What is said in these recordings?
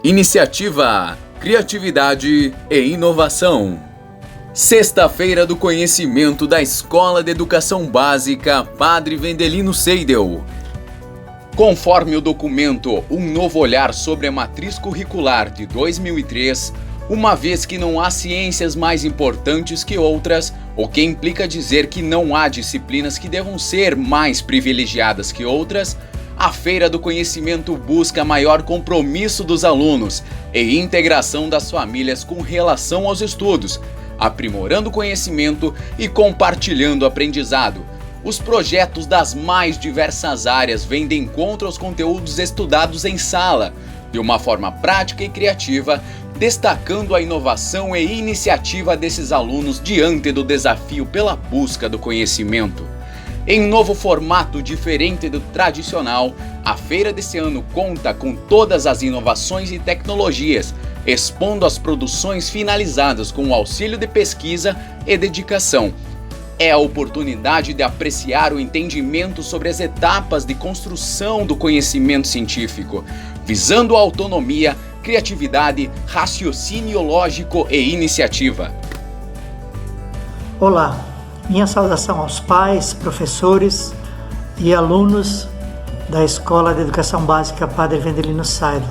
Iniciativa, criatividade e inovação. Sexta-feira do Conhecimento da Escola de Educação Básica Padre Vendelino Seidel. Conforme o documento Um Novo Olhar sobre a Matriz Curricular de 2003, uma vez que não há ciências mais importantes que outras, o que implica dizer que não há disciplinas que devam ser mais privilegiadas que outras, a Feira do Conhecimento busca maior compromisso dos alunos e integração das famílias com relação aos estudos, aprimorando o conhecimento e compartilhando o aprendizado. Os projetos das mais diversas áreas vêm de encontro aos conteúdos estudados em sala, de uma forma prática e criativa, destacando a inovação e iniciativa desses alunos diante do desafio pela busca do conhecimento. Em novo formato diferente do tradicional, a feira desse ano conta com todas as inovações e tecnologias, expondo as produções finalizadas com o auxílio de pesquisa e dedicação. É a oportunidade de apreciar o entendimento sobre as etapas de construção do conhecimento científico, visando a autonomia, criatividade, raciocínio lógico e iniciativa. Olá, minha saudação aos pais, professores e alunos da Escola de Educação Básica Padre Vendelino Seidel.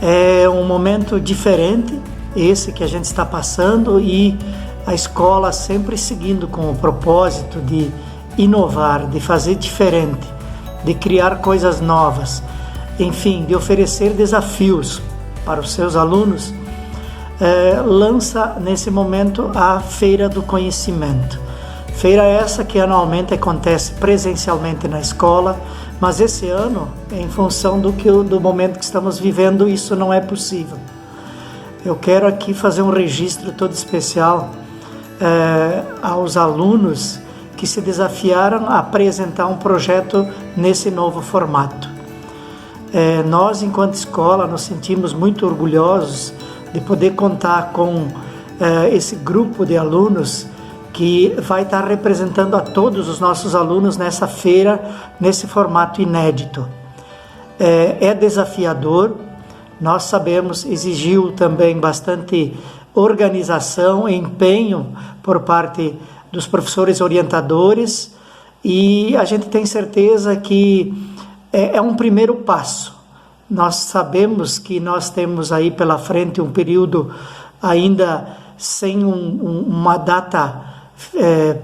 É um momento diferente esse que a gente está passando e a escola sempre seguindo com o propósito de inovar, de fazer diferente, de criar coisas novas, enfim, de oferecer desafios para os seus alunos, lança nesse momento a Feira do Conhecimento. Feira essa que anualmente acontece presencialmente na escola, mas esse ano, em função do momento que estamos vivendo, isso não é possível. Eu quero aqui fazer um registro todo especial aos alunos que se desafiaram a apresentar um projeto nesse novo formato. Nós, enquanto escola, nos sentimos muito orgulhosos de poder contar com esse grupo de alunos que vai estar representando a todos os nossos alunos nessa feira, nesse formato inédito. É desafiador, nós sabemos, exigiu também bastante organização, empenho por parte dos professores orientadores e a gente tem certeza que é um primeiro passo. Nós sabemos que nós temos aí pela frente um período ainda sem uma data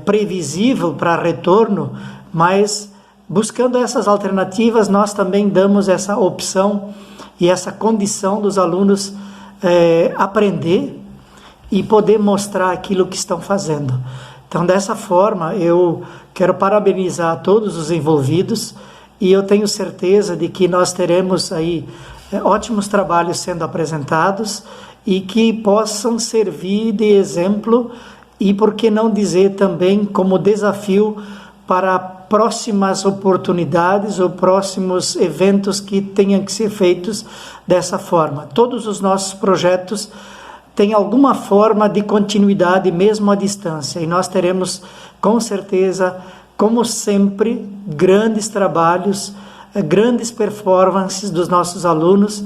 previsível para retorno, mas buscando essas alternativas nós também damos essa opção e essa condição dos alunos aprender e poder mostrar aquilo que estão fazendo. Então, dessa forma, eu quero parabenizar todos os envolvidos e eu tenho certeza de que nós teremos aí ótimos trabalhos sendo apresentados e que possam servir de exemplo e, por que não dizer também, como desafio para próximas oportunidades ou próximos eventos que tenham que ser feitos dessa forma. Todos os nossos projetos têm alguma forma de continuidade mesmo à distância e nós teremos, com certeza, como sempre, grandes trabalhos, grandes performances dos nossos alunos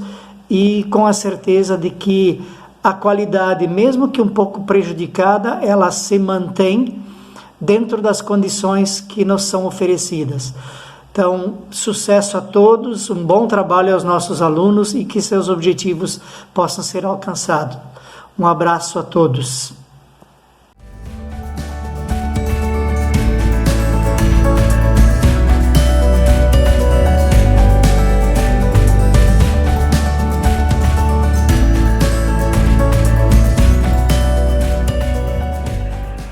e com a certeza de que a qualidade, mesmo que um pouco prejudicada, ela se mantém dentro das condições que nos são oferecidas. Então, sucesso a todos, um bom trabalho aos nossos alunos e que seus objetivos possam ser alcançados. Um abraço a todos.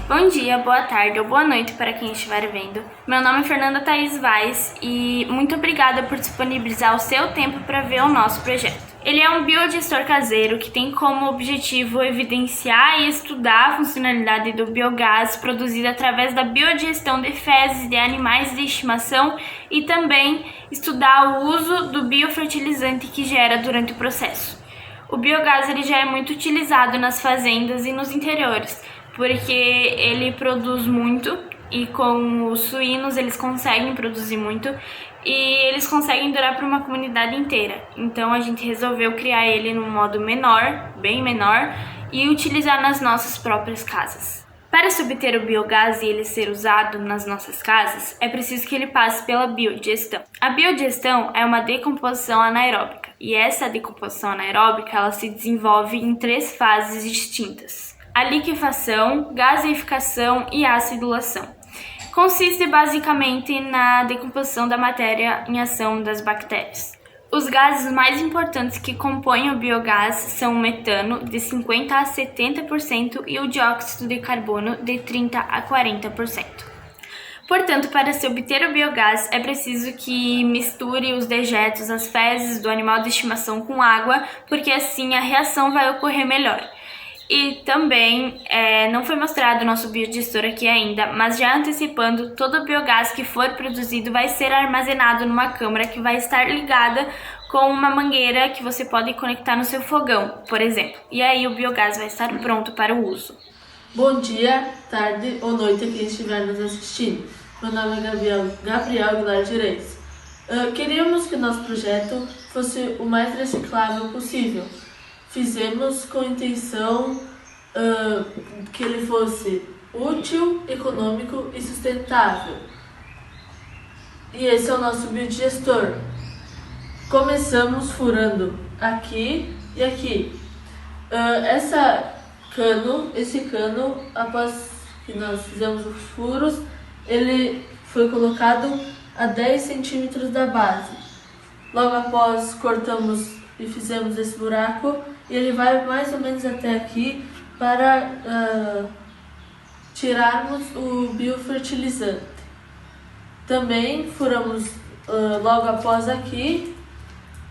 Bom dia, boa tarde ou boa noite para quem estiver vendo. Meu nome é Fernanda Thaís Vaz e muito obrigada por disponibilizar o seu tempo para ver o nosso projeto. Ele é um biodigestor caseiro que tem como objetivo evidenciar e estudar a funcionalidade do biogás produzido através da biodigestão de fezes de animais de estimação e também estudar o uso do biofertilizante que gera durante o processo. O biogás ele já é muito utilizado nas fazendas e nos interiores, porque ele produz muito e com os suínos eles conseguem produzir muito e eles conseguem durar para uma comunidade inteira. Então a gente resolveu criar ele num modo menor, bem menor, e utilizar nas nossas próprias casas. Para se obter o biogás e ele ser usado nas nossas casas, é preciso que ele passe pela biodigestão. A biodigestão é uma decomposição anaeróbica, e essa decomposição anaeróbica ela se desenvolve em 3 fases distintas: a liquefação, gaseificação e acidulação. Consiste basicamente na decomposição da matéria em ação das bactérias. Os gases mais importantes que compõem o biogás são o metano, de 50% a 70%, e o dióxido de carbono, de 30% a 40%. Portanto, para se obter o biogás, é preciso que misture os dejetos, as fezes do animal de estimação com água, porque assim a reação vai ocorrer melhor. E também, não foi mostrado o nosso biodigestor aqui ainda, mas já antecipando, todo o biogás que for produzido vai ser armazenado numa câmara que vai estar ligada com uma mangueira que você pode conectar no seu fogão, por exemplo. E aí o biogás vai estar pronto para o uso. Bom dia, tarde ou noite a quem estiver nos assistindo. Meu nome é Gabriel Aguilar de Reis. Queríamos que o nosso projeto fosse o mais reciclável possível. Fizemos com a intenção que ele fosse útil, econômico e sustentável. E esse é o nosso biodigestor. Começamos furando aqui e aqui. Esse cano, após que nós fizemos os furos, ele foi colocado a 10 centímetros da base. Logo após cortamos e fizemos esse buraco, e ele vai mais ou menos até aqui para tirarmos o biofertilizante. Também furamos logo após aqui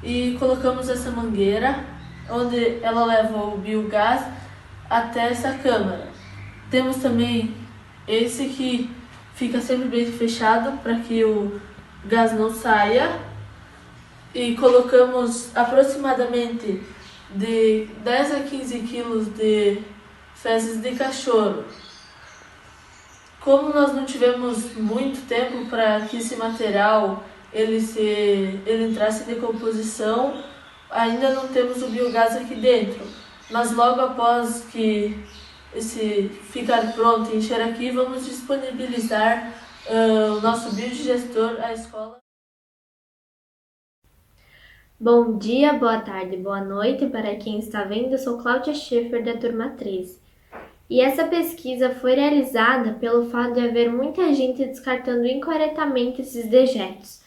e colocamos essa mangueira, onde ela leva o biogás até essa câmara. Temos também esse que fica sempre bem fechado para que o gás não saia, e colocamos aproximadamente de 10 a 15 quilos de fezes de cachorro. Como nós não tivemos muito tempo para que esse material ele entrasse em decomposição, ainda não temos o biogás aqui dentro. Mas logo após que esse ficar pronto e encher aqui, vamos disponibilizar o nosso biodigestor à escola. Bom dia, boa tarde, boa noite para quem está vendo. Eu sou Cláudia Schiffer, da turma 13. E essa pesquisa foi realizada pelo fato de haver muita gente descartando incorretamente esses dejetos.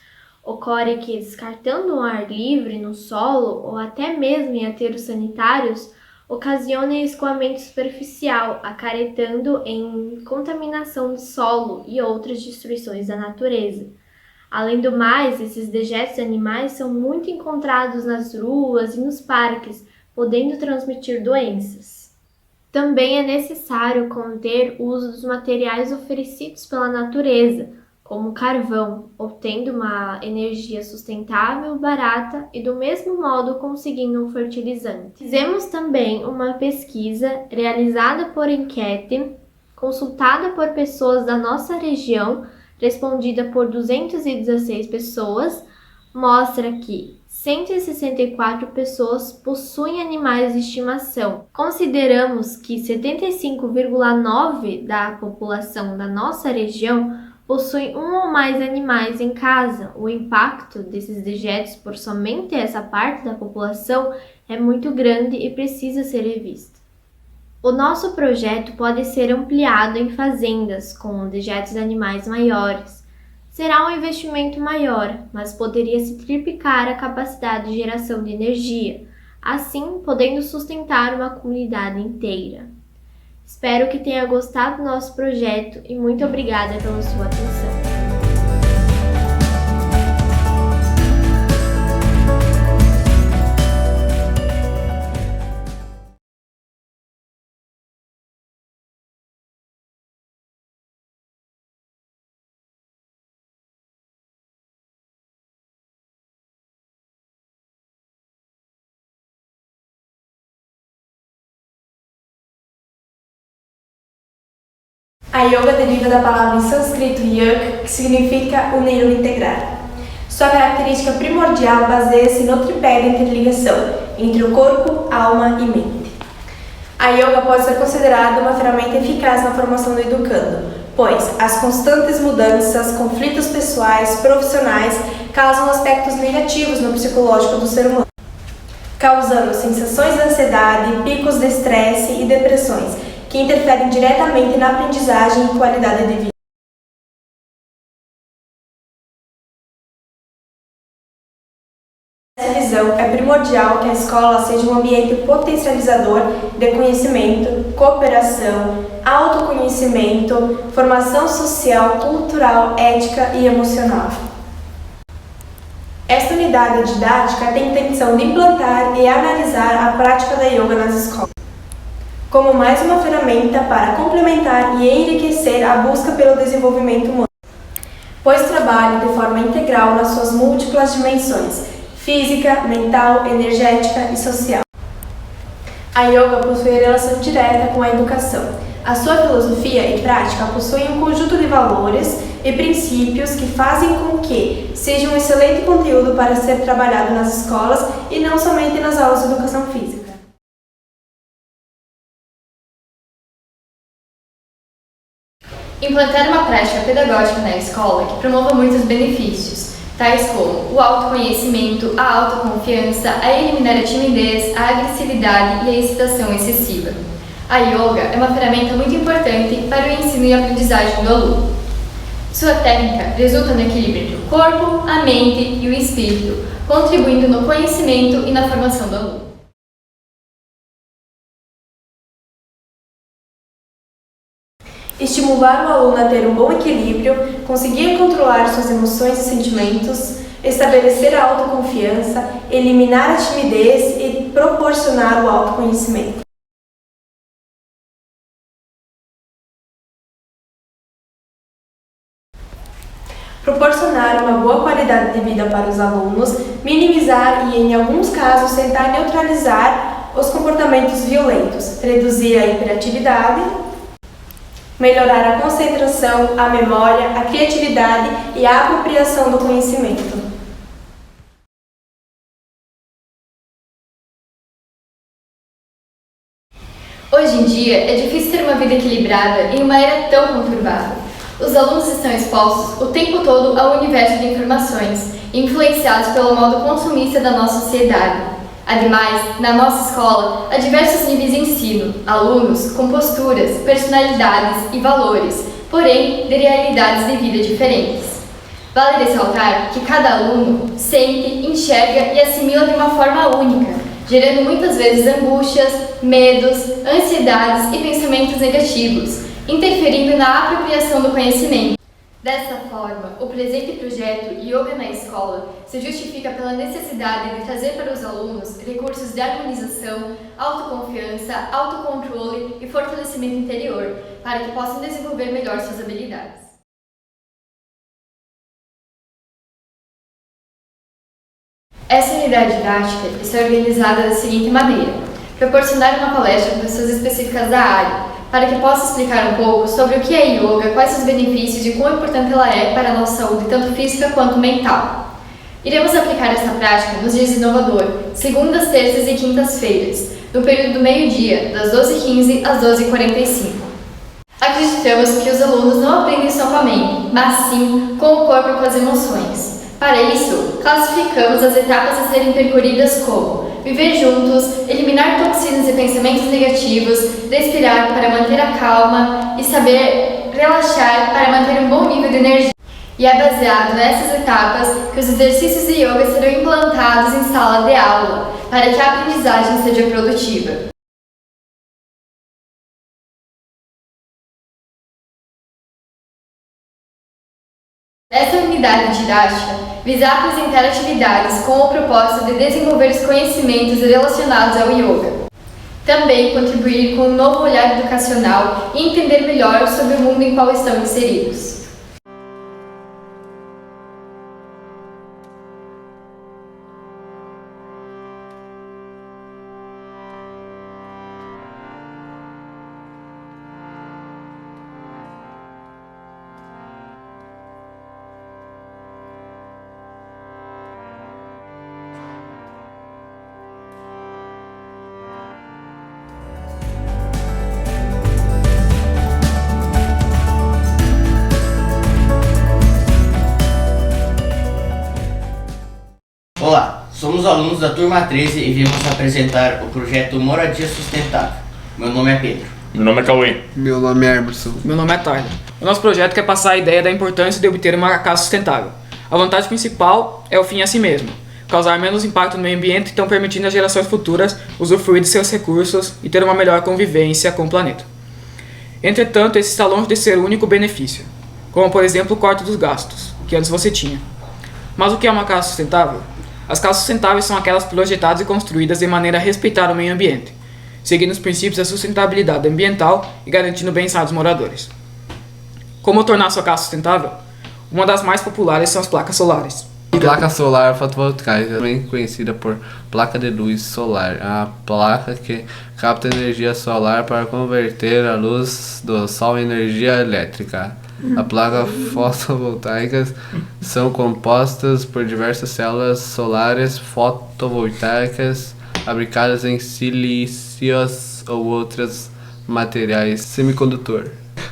Ocorre que, descartando ao ar livre, no solo ou até mesmo em aterros sanitários, ocasiona escoamento superficial, acarretando em contaminação do solo e outras destruições da natureza. Além do mais, esses dejetos animais são muito encontrados nas ruas e nos parques, podendo transmitir doenças. Também é necessário conter o uso dos materiais oferecidos pela natureza, como carvão, obtendo uma energia sustentável, barata e do mesmo modo conseguindo um fertilizante. Fizemos também uma pesquisa realizada por enquete, consultada por pessoas da nossa região, respondida por 216 pessoas, mostra que 164 pessoas possuem animais de estimação. Consideramos que 75,9% da população da nossa região possui um ou mais animais em casa. O impacto desses dejetos por somente essa parte da população é muito grande e precisa ser revisto. O nosso projeto pode ser ampliado em fazendas com dejetos de animais maiores. Será um investimento maior, mas poderia se triplicar a capacidade de geração de energia, assim podendo sustentar uma comunidade inteira. Espero que tenha gostado do nosso projeto e muito obrigada pela sua atenção. A yoga deriva da palavra em sânscrito yoga, que significa unir ou integrar. Sua característica primordial baseia-se no tripé da interligação entre o corpo, alma e mente. A yoga pode ser considerada uma ferramenta eficaz na formação do educando, pois as constantes mudanças, conflitos pessoais, profissionais, causam aspectos negativos no psicológico do ser humano, causando sensações de ansiedade, picos de estresse e depressões, que interferem diretamente na aprendizagem e qualidade de vida. Nessa visão, é primordial que a escola seja um ambiente potencializador de conhecimento, cooperação, autoconhecimento, formação social, cultural, ética e emocional. Esta unidade didática tem a intenção de implantar e analisar a prática da yoga nas escolas, como mais uma ferramenta para complementar e enriquecer a busca pelo desenvolvimento humano, pois trabalha de forma integral nas suas múltiplas dimensões, física, mental, energética e social. A yoga possui relação direta com a educação. A sua filosofia e prática possuem um conjunto de valores e princípios que fazem com que seja um excelente conteúdo para ser trabalhado nas escolas e não somente nas aulas de educação física. Implantar uma prática pedagógica na escola que promova muitos benefícios, tais como o autoconhecimento, a autoconfiança, a eliminar a timidez, a agressividade e a excitação excessiva. A yoga é uma ferramenta muito importante para o ensino e aprendizagem do aluno. Sua técnica resulta no equilíbrio entre o corpo, a mente e o espírito, contribuindo no conhecimento e na formação do aluno. Estimular o aluno a ter um bom equilíbrio, conseguir controlar suas emoções e sentimentos, estabelecer a autoconfiança, eliminar a timidez e proporcionar o autoconhecimento. Proporcionar uma boa qualidade de vida para os alunos, minimizar e, em alguns casos, tentar neutralizar os comportamentos violentos, reduzir a hiperatividade, melhorar a concentração, a memória, a criatividade e a apropriação do conhecimento. Hoje em dia, é difícil ter uma vida equilibrada em uma era tão conturbada. Os alunos estão expostos o tempo todo ao universo de informações, influenciados pelo modo consumista da nossa sociedade. Ademais, na nossa escola, há diversos níveis de ensino, alunos com posturas, personalidades e valores, porém de realidades de vida diferentes. Vale ressaltar que cada aluno sente, enxerga e assimila de uma forma única, gerando muitas vezes angústias, medos, ansiedades e pensamentos negativos, interferindo na apropriação do conhecimento. Dessa forma, o presente projeto Yoga na Escola se justifica pela necessidade de trazer para os alunos recursos de harmonização, autoconfiança, autocontrole e fortalecimento interior, para que possam desenvolver melhor suas habilidades. Essa unidade didática está organizada da seguinte maneira: proporcionar uma palestra com pessoas específicas da área, para que possa explicar um pouco sobre o que é yoga, quais seus benefícios e quão importante ela é para a nossa saúde, tanto física quanto mental. Iremos aplicar essa prática nos dias de inovador, segundas, terças e quintas-feiras, no período do meio-dia, das 12h15 às 12h45. Acreditamos que os alunos não aprendem só com a mente, mas sim com o corpo e com as emoções. Para isso, classificamos as etapas a serem percorridas como viver juntos, eliminar toxinas e pensamentos negativos, respirar para manter a calma e saber relaxar para manter um bom nível de energia. E é baseado nessas etapas que os exercícios de yoga serão implantados em sala de aula, para que a aprendizagem seja produtiva. Essa unidade didática visa apresentar atividades com o propósito de desenvolver os conhecimentos relacionados ao yoga. Também contribuir com um novo olhar educacional e entender melhor sobre o mundo em qual estão inseridos. alunos da turma 13 e viemos apresentar o projeto Moradia Sustentável. Meu nome é Pedro. Meu nome é Cauê. Meu nome é Emerson. Meu nome é Tyler. O nosso projeto quer passar a ideia da importância de obter uma casa sustentável. A vantagem principal é o fim a si mesmo, causar menos impacto no meio ambiente, então permitindo às gerações futuras usufruir de seus recursos e ter uma melhor convivência com o planeta. Entretanto, esse está longe de ser o único benefício, como por exemplo o corte dos gastos, que antes você tinha. Mas o que é uma casa sustentável? As casas sustentáveis são aquelas projetadas e construídas de maneira a respeitar o meio ambiente, seguindo os princípios da sustentabilidade ambiental e garantindo o bem-estar dos moradores. Como tornar sua casa sustentável? Uma das mais populares são as placas solares. Placa solar fotovoltaica, também conhecida por placa de luz solar, é uma placa que capta energia solar para converter a luz do sol em energia elétrica. As placas fotovoltaicas são compostas por diversas células solares fotovoltaicas fabricadas em silícios ou outros materiais semicondutor.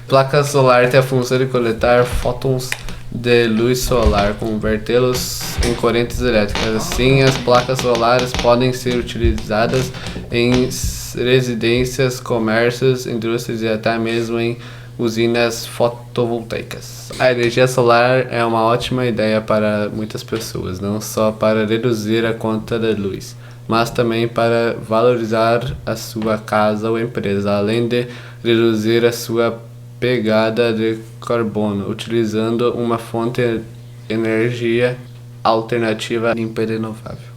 Placa solar tem a função de coletar fótons de luz solar, convertê-los em correntes elétricas. Assim, as placas solares podem ser utilizadas em residências, comércios, indústrias e até mesmo em usinas fotovoltaicas. A energia solar é uma ótima ideia para muitas pessoas, não só para reduzir a conta de luz, mas também para valorizar a sua casa ou empresa, além de reduzir a sua pegada de carbono, utilizando uma fonte de energia alternativa limpa e renovável.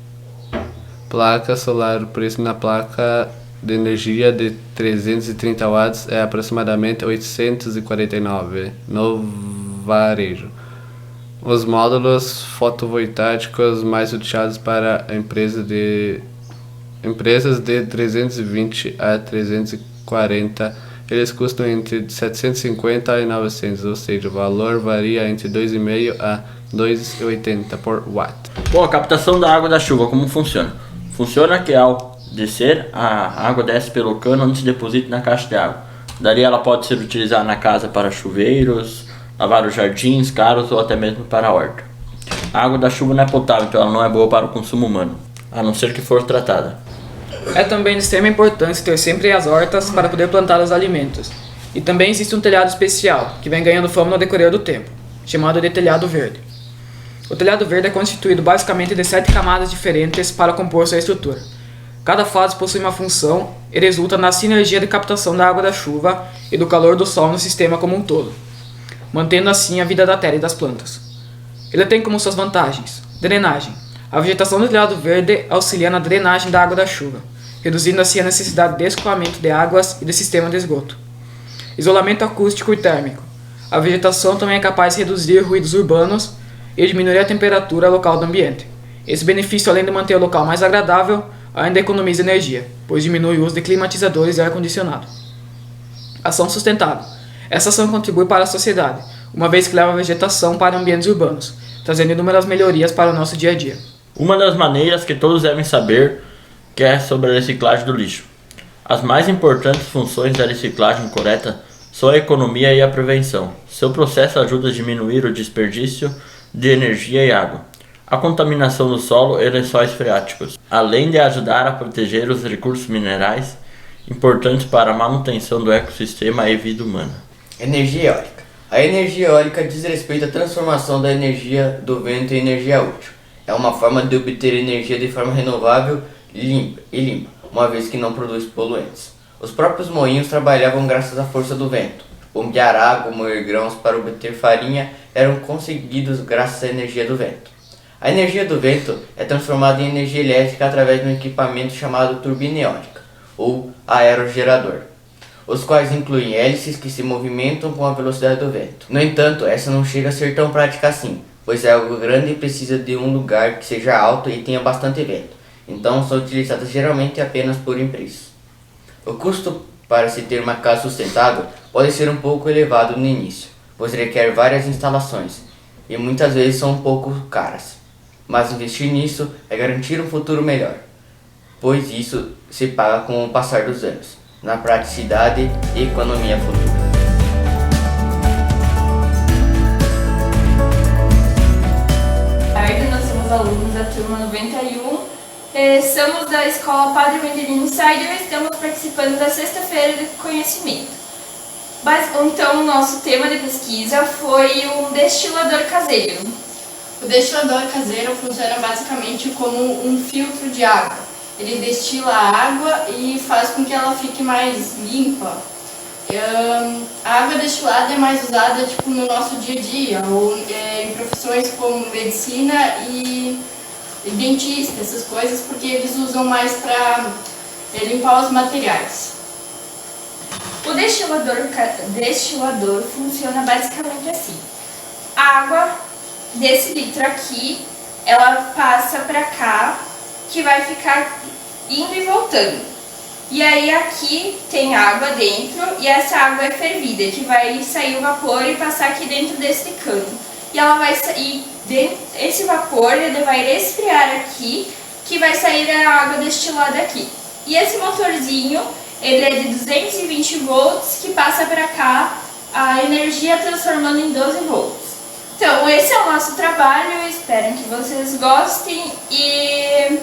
Placa solar, o preço na placa de energia de 330 watts é aproximadamente 849 no varejo. Os módulos fotovoltaicos mais utilizados para empresas de 320 a 340, eles custam entre 750 e 900, ou seja, o valor varia entre 2,5 a 2,80 por watt. Bom, a captação da água da chuva, como funciona? Funciona que ao descer, a água desce pelo cano onde se deposita na caixa de água. Dali ela pode ser utilizada na casa para chuveiros, lavar os jardins, carros ou até mesmo para a horta. A água da chuva não é potável, então ela não é boa para o consumo humano, a não ser que for tratada. É também de extrema importância ter sempre as hortas para poder plantar os alimentos. E também existe um telhado especial, que vem ganhando fama no decorrer do tempo, chamado de telhado verde. O telhado verde é constituído basicamente de 7 camadas diferentes para compor sua estrutura. Cada fase possui uma função e resulta na sinergia de captação da água da chuva e do calor do sol no sistema como um todo, mantendo assim a vida da terra e das plantas. Ele tem como suas vantagens: drenagem. A vegetação do telhado verde auxilia na drenagem da água da chuva, reduzindo assim a necessidade de escoamento de águas e de sistema de esgoto. Isolamento acústico e térmico. A vegetação também é capaz de reduzir ruídos urbanos e diminuir a temperatura local do ambiente. Esse benefício, além de manter o local mais agradável, ainda economiza energia, pois diminui o uso de climatizadores e ar-condicionado. Ação sustentável. Essa ação contribui para a sociedade, uma vez que leva a vegetação para ambientes urbanos, trazendo inúmeras melhorias para o nosso dia a dia. Uma das maneiras que todos devem saber que é sobre a reciclagem do lixo. As mais importantes funções da reciclagem correta são a economia e a prevenção. Seu processo ajuda a diminuir o desperdício de energia e água, a contaminação do solo e lençóis freáticos, além de ajudar a proteger os recursos minerais importantes para a manutenção do ecossistema e vida humana. Energia eólica. A energia eólica diz respeito à transformação da energia do vento em energia útil. É uma forma de obter energia de forma renovável e limpa, uma vez que não produz poluentes. Os próprios moinhos trabalhavam graças à força do vento. Bombear água, moer grãos para obter farinha eram conseguidos graças à energia do vento. A energia do vento é transformada em energia elétrica através de um equipamento chamado turbina eólica, ou aerogerador, os quais incluem hélices que se movimentam com a velocidade do vento. No entanto, essa não chega a ser tão prática assim, pois é algo grande e precisa de um lugar que seja alto e tenha bastante vento, então são utilizadas geralmente apenas por empresas. O custo para se ter uma casa sustentável pode ser um pouco elevado no início, pois requer várias instalações e muitas vezes são um pouco caras, mas investir nisso é garantir um futuro melhor, pois isso se paga com o passar dos anos, na praticidade e economia futura. Nós somos alunos da turma 91 Somos da Escola Padre Vendelino Seidel e estamos participando da Sexta-feira do Conhecimento. Então, o nosso tema de pesquisa foi um destilador caseiro. O destilador caseiro funciona basicamente como um filtro de água. Ele destila a água e faz com que ela fique mais limpa. A água destilada é mais usada no nosso dia a dia, ou em profissões como medicina e dentista, essas coisas, porque eles usam mais para limpar os materiais. O destilador funciona basicamente assim. A água desse litro aqui, ela passa para cá, que vai ficar indo e voltando. E aí aqui tem água dentro e essa água é fervida, que vai sair o vapor e passar aqui dentro desse cano. E ela vai sair, esse vapor ele vai resfriar aqui, que vai sair a água destilada aqui. E esse motorzinho, ele é de 220 volts, que passa para cá a energia transformando em 12 volts. Então, esse é o nosso trabalho, espero que vocês gostem e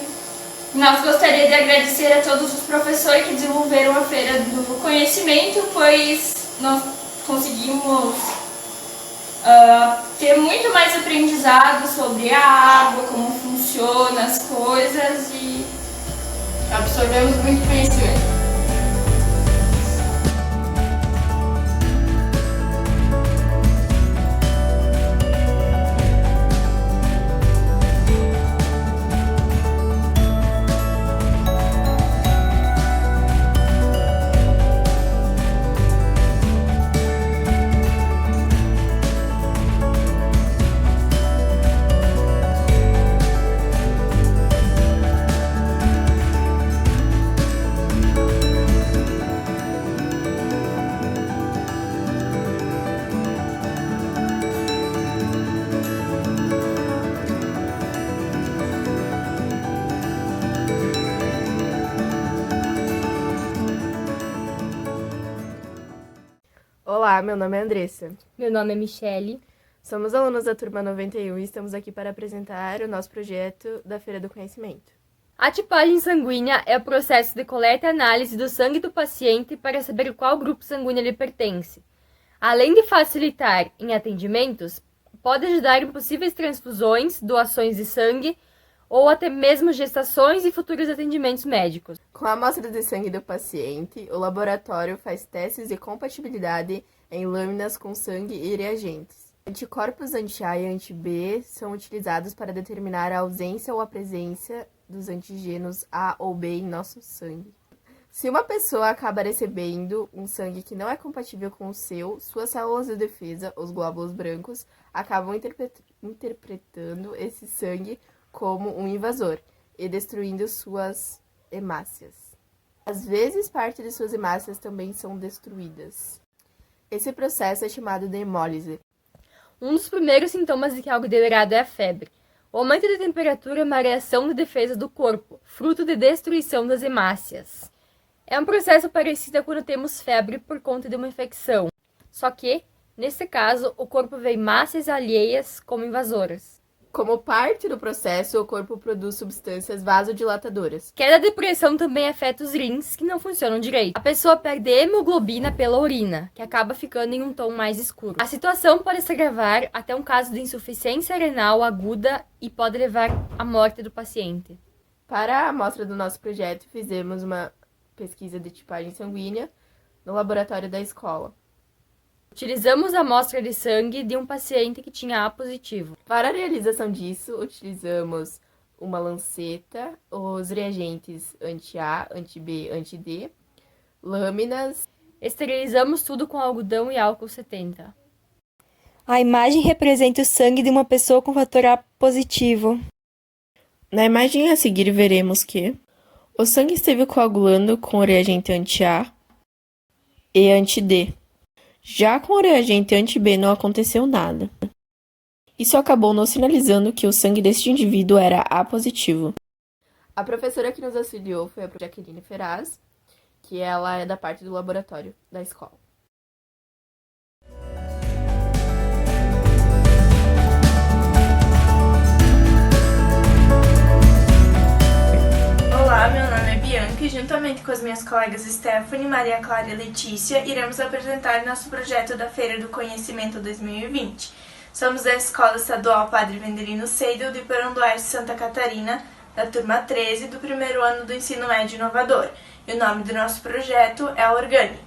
nós gostaríamos de agradecer a todos os professores que desenvolveram a Feira do Conhecimento, pois nós conseguimos ter muito mais aprendizado sobre a água, como funciona as coisas e absorvemos muito conhecimento. Olá, meu nome é Andressa. Meu nome é Michele. Somos alunos da turma 91 e estamos aqui para apresentar o nosso projeto da Feira do Conhecimento. A tipagem sanguínea é o processo de coleta e análise do sangue do paciente para saber qual grupo sanguíneo ele pertence. Além de facilitar em atendimentos, pode ajudar em possíveis transfusões, doações de sangue ou até mesmo gestações e futuros atendimentos médicos. Com a amostra de sangue do paciente, o laboratório faz testes de compatibilidade em lâminas com sangue e reagentes. Anticorpos anti-A e anti-B são utilizados para determinar a ausência ou a presença dos antígenos A ou B em nosso sangue. Se uma pessoa acaba recebendo um sangue que não é compatível com o seu, suas células de defesa, os glóbulos brancos, acabam interpretando esse sangue como um invasor e destruindo suas hemácias. Às vezes, parte de suas hemácias também são destruídas. Esse processo é chamado de hemólise. Um dos primeiros sintomas de que algo deu errado é a febre. O aumento de temperatura é uma reação de defesa do corpo, fruto de destruição das hemácias. É um processo parecido a quando temos febre por conta de uma infecção, só que, nesse caso, o corpo vê hemácias alheias como invasoras. Como parte do processo, o corpo produz substâncias vasodilatadoras. Queda de pressão também afeta os rins, que não funcionam direito. A pessoa perde hemoglobina pela urina, que acaba ficando em um tom mais escuro. A situação pode se agravar até um caso de insuficiência renal aguda e pode levar à morte do paciente. Para a amostra do nosso projeto, fizemos uma pesquisa de tipagem sanguínea no laboratório da escola. Utilizamos a amostra de sangue de um paciente que tinha A positivo. Para a realização disso, utilizamos uma lanceta, os reagentes anti-A, anti-B, anti-D, lâminas. Esterilizamos tudo com algodão e álcool 70. A imagem representa o sangue de uma pessoa com fator A positivo. Na imagem a seguir veremos que o sangue esteve coagulando com o reagente anti-A e anti-D. Já com o reagente anti-B não aconteceu nada. Isso acabou nos sinalizando que o sangue deste indivíduo era A positivo. A professora que nos auxiliou foi a professora Jaqueline Ferraz, que ela é da parte do laboratório da escola. Olá, meu nome é Bianca e juntamente com as minhas colegas Stephanie, Maria Clara e Letícia, iremos apresentar nosso projeto da Feira do Conhecimento 2020. Somos da Escola Estadual Padre Vendelino Seidel de Porão do Oeste, Santa Catarina, da turma 13 do primeiro ano do Ensino Médio Inovador. E o nome do nosso projeto é Organic.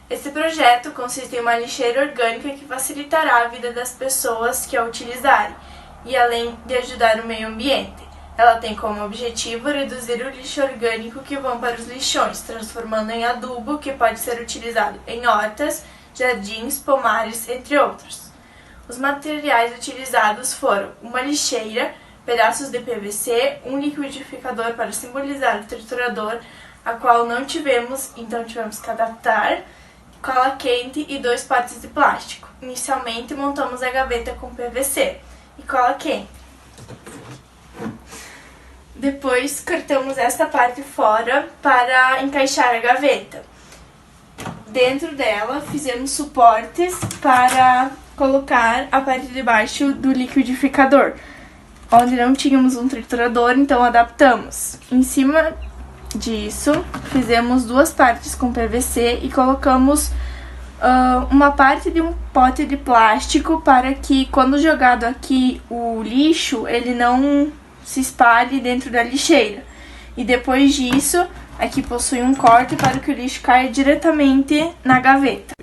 Esse projeto consiste em uma lixeira orgânica que facilitará a vida das pessoas que a utilizarem, e além de ajudar o meio ambiente. Ela tem como objetivo reduzir o lixo orgânico que vão para os lixões, transformando em adubo que pode ser utilizado em hortas, jardins, pomares, entre outros. Os materiais utilizados foram uma lixeira, pedaços de PVC, um liquidificador para simbolizar o triturador, a qual não tivemos, então tivemos que adaptar, cola quente e 2 potes de plástico. Inicialmente montamos a gaveta com PVC e cola quente. Depois cortamos esta parte fora para encaixar a gaveta. Dentro dela fizemos suportes para colocar a parte de baixo do liquidificador, onde não tínhamos um triturador, então adaptamos. Em cima disso, fizemos 2 partes com PVC e colocamos uma parte de um pote de plástico para que, quando jogado aqui o lixo, ele não se espalhe dentro da lixeira. E depois disso, aqui possui um corte para que o lixo caia diretamente na gaveta.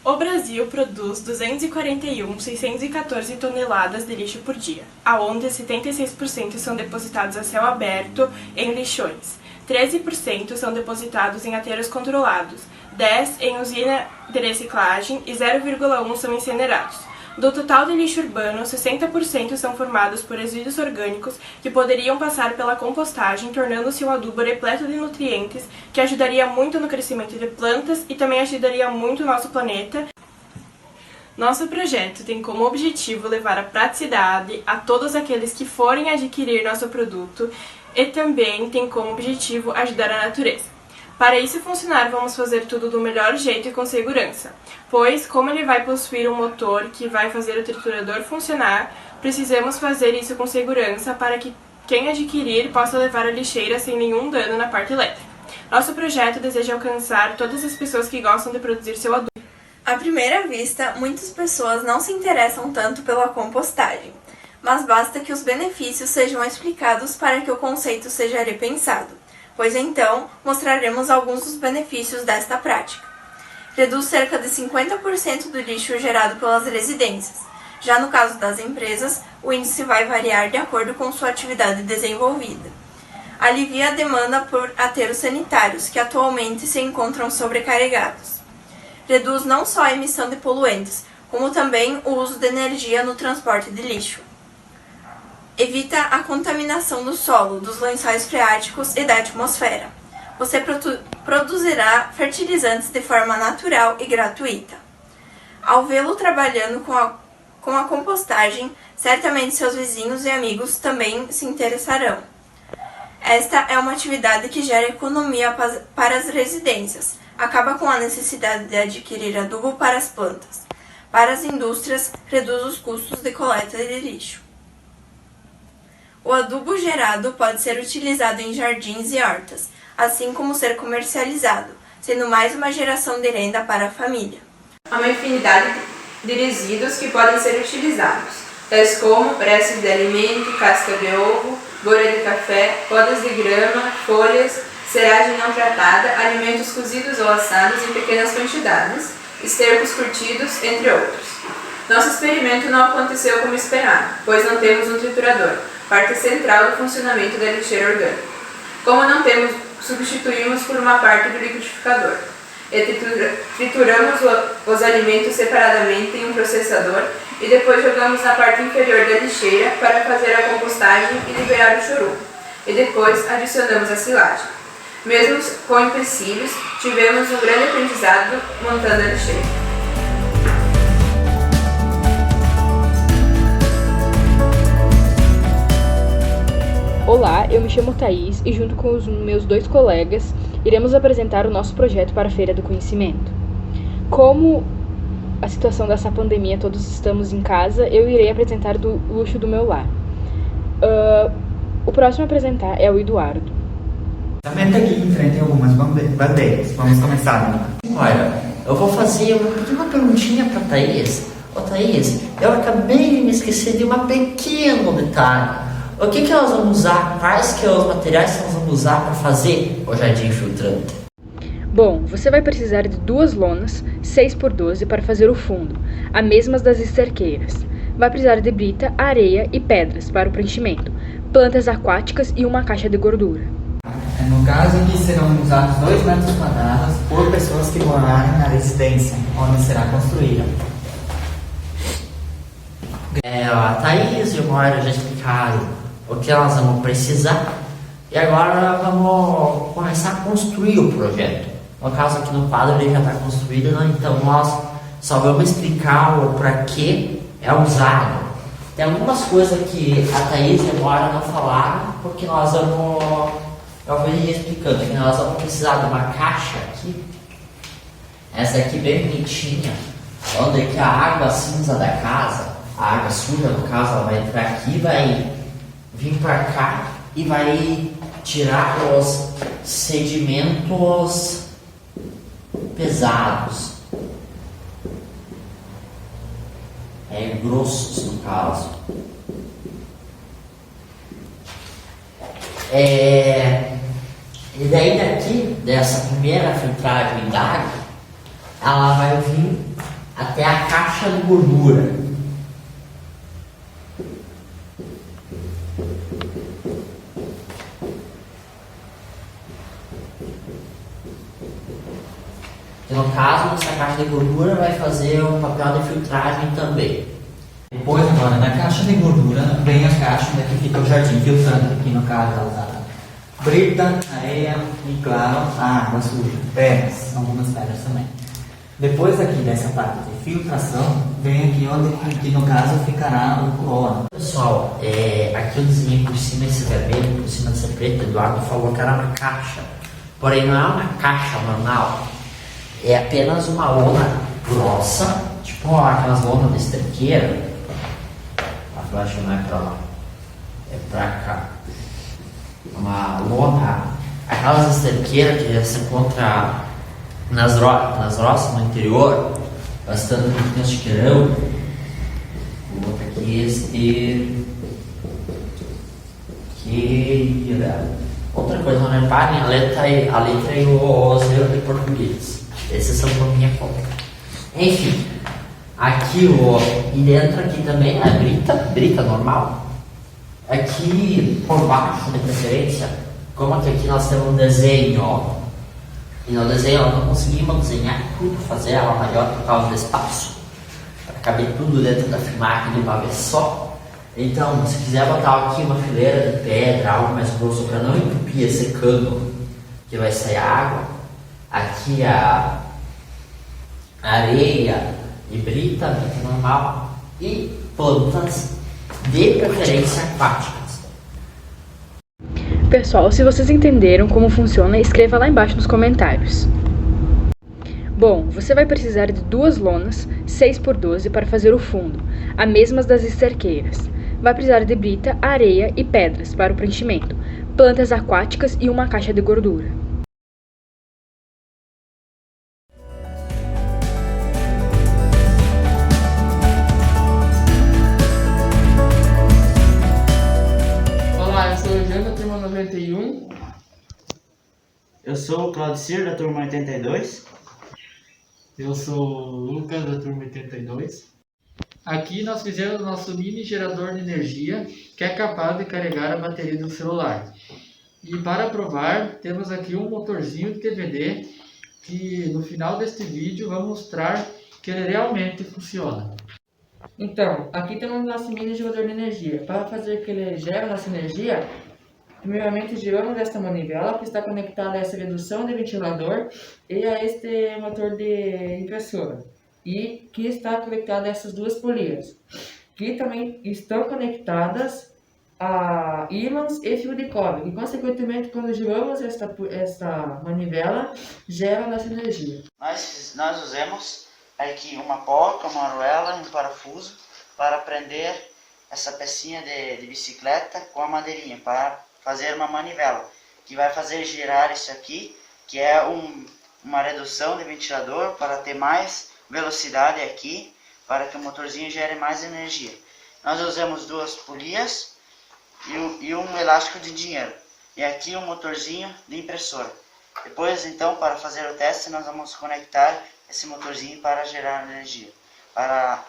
O Brasil produz 241.614 toneladas de lixo por dia, aonde 76% são depositados a céu aberto em lixões, 13% são depositados em aterros controlados, 10% em usina de reciclagem e 0,1% são incinerados. Do total de lixo urbano, 60% são formados por resíduos orgânicos que poderiam passar pela compostagem, tornando-se um adubo repleto de nutrientes que ajudaria muito no crescimento de plantas e também ajudaria muito o nosso planeta. Nosso projeto tem como objetivo levar a praticidade a todos aqueles que forem adquirir nosso produto e também tem como objetivo ajudar a natureza. Para isso funcionar, vamos fazer tudo do melhor jeito e com segurança, pois, como ele vai possuir um motor que vai fazer o triturador funcionar, precisamos fazer isso com segurança para que quem adquirir possa levar a lixeira sem nenhum dano na parte elétrica. Nosso projeto deseja alcançar todas as pessoas que gostam de produzir seu adubo. À primeira vista, muitas pessoas não se interessam tanto pela compostagem, mas basta que os benefícios sejam explicados para que o conceito seja repensado. Pois então, mostraremos alguns dos benefícios desta prática. Reduz cerca de 50% do lixo gerado pelas residências. Já no caso das empresas, o índice vai variar de acordo com sua atividade desenvolvida. Alivia a demanda por aterros sanitários, que atualmente se encontram sobrecarregados. Reduz não só a emissão de poluentes, como também o uso de energia no transporte de lixo. Evita a contaminação do solo, dos lençóis freáticos e da atmosfera. Você produzirá fertilizantes de forma natural e gratuita. Ao vê-lo trabalhando com a compostagem, certamente seus vizinhos e amigos também se interessarão. Esta é uma atividade que gera economia para as residências, acaba com a necessidade de adquirir adubo para as plantas. Para as indústrias, reduz os custos de coleta de lixo. O adubo gerado pode ser utilizado em jardins e hortas, assim como ser comercializado, sendo mais uma geração de renda para a família. Há uma infinidade de resíduos que podem ser utilizados, tais como restos de alimento, casca de ovo, bolha de café, podas de grama, folhas, seragem não tratada, alimentos cozidos ou assados em pequenas quantidades, estercos curtidos, entre outros. Nosso experimento não aconteceu como esperado, pois não temos um triturador, parte central do funcionamento da lixeira orgânica. Como não temos, substituímos por uma parte do liquidificador. E trituramos os alimentos separadamente em um processador e depois jogamos na parte inferior da lixeira para fazer a compostagem e liberar o chorume. E depois adicionamos a silagem. Mesmo com empecilhos, tivemos um grande aprendizado montando a lixeira. Olá, eu me chamo Thaís e junto com os meus 2 colegas iremos apresentar o nosso projeto para a Feira do Conhecimento. Como a situação dessa pandemia, todos estamos em casa, eu irei apresentar do luxo do meu lar. O próximo a apresentar é o Eduardo. Também aqui em frente algumas bandeiras. Vamos começar. Olha, eu vou fazer uma perguntinha para Thaís. Ô Thaís, eu acabei de me esquecer de um pequeno detalhe. O que nós vamos usar? Quais que são os materiais que nós vamos usar para fazer o jardim filtrante? Bom, você vai precisar de 2 lonas 6x12 para fazer o fundo, as mesmas das esterqueiras. Vai precisar de brita, areia e pedras para o preenchimento, plantas aquáticas e uma caixa de gordura. No caso aqui serão usados 2 metros quadrados por pessoas que morarem na residência onde será construída. A Thaís e o Moira já explicaram o que nós vamos precisar e agora vamos começar a construir o projeto. No caso aqui no quadro ele já está construído, né? Então nós só vamos explicar o para que é usado. Tem algumas coisas que a Thaís e a Moira não falaram, porque nós vamos, eu vou ir explicando, que nós vamos precisar de uma caixa aqui, essa aqui bem bonitinha, onde que a água cinza da casa, a água suja no caso, ela vai entrar aqui, vai vir para cá e vai tirar os sedimentos pesados, grossos no caso. E daí daqui, dessa primeira filtragem d'água, ela vai vir até a caixa de gordura. Que no caso, essa caixa de gordura vai fazer um papel de filtragem também. Depois agora, na caixa de gordura, vem a caixa onde aqui fica o jardim filtrante, aqui no caso ela usada brita, areia e claro, a água suja, pedras, algumas pedras também. Depois aqui dessa parte de filtração, vem aqui onde aqui no caso ficará o cloro. Pessoal, aqui eu desenhei por cima esse vermelho, por cima dessa preta, Eduardo falou que era uma caixa. Porém não é uma caixa normal, é apenas uma lona grossa, tipo aquelas lonas de esterqueira. A flecha não é pra lá, é pra cá. Uma lona, aquelas esterqueiras que se encontra nas roças no interior, bastante no chiqueirão. Vou botar aqui outra coisa, não reparem a letra e os erros de português. Esses são por minha conta. Enfim, aqui e dentro aqui também a brita normal. Aqui por baixo, de preferência, como aqui nós temos um desenho, e no desenho nós não conseguimos desenhar tudo, fazer ela maior por causa do espaço, para caber tudo dentro da filmagem de uma vez só. Então, se quiser botar aqui uma fileira de pedra, algo mais grosso para não entupir esse cano que vai sair a água, aqui a areia e brita normal e plantas de preferência aquáticas. Pessoal, se vocês entenderam como funciona, escreva lá embaixo nos comentários. Bom, você vai precisar de 2 lonas 6x12 para fazer o fundo, as mesmas das esterqueiras. Vai precisar de brita, areia e pedras para o preenchimento, plantas aquáticas e uma caixa de gordura. Olá, eu sou o Jean da turma 91. Eu sou o Claudicir da turma 82. Eu sou o Lucas da turma 82. Aqui nós fizemos o nosso mini gerador de energia, que é capaz de carregar a bateria do celular. E para provar, temos aqui um motorzinho de TVD, que no final deste vídeo vamos mostrar que ele realmente funciona. Então, aqui temos o nosso mini gerador de energia. Para fazer que ele gere nossa energia, primeiramente giramos esta manivela que está conectada a essa redução de ventilador e a este motor de impressora. E que está conectada a essas 2 polias, que também estão conectadas a ímãs e fio de cobre, e consequentemente quando giramos esta manivela, gera nossa energia. Nós usamos aqui uma polca, uma argola e um parafuso para prender essa pecinha de bicicleta com a madeirinha, para fazer uma manivela, que vai fazer girar isso aqui, que é uma redução de ventilador para ter mais velocidade aqui, para que o motorzinho gere mais energia. Nós usamos 2 polias e um elástico de dinheiro, e aqui um motorzinho de impressora. Depois, então, para fazer o teste, nós vamos conectar esse motorzinho para gerar energia, para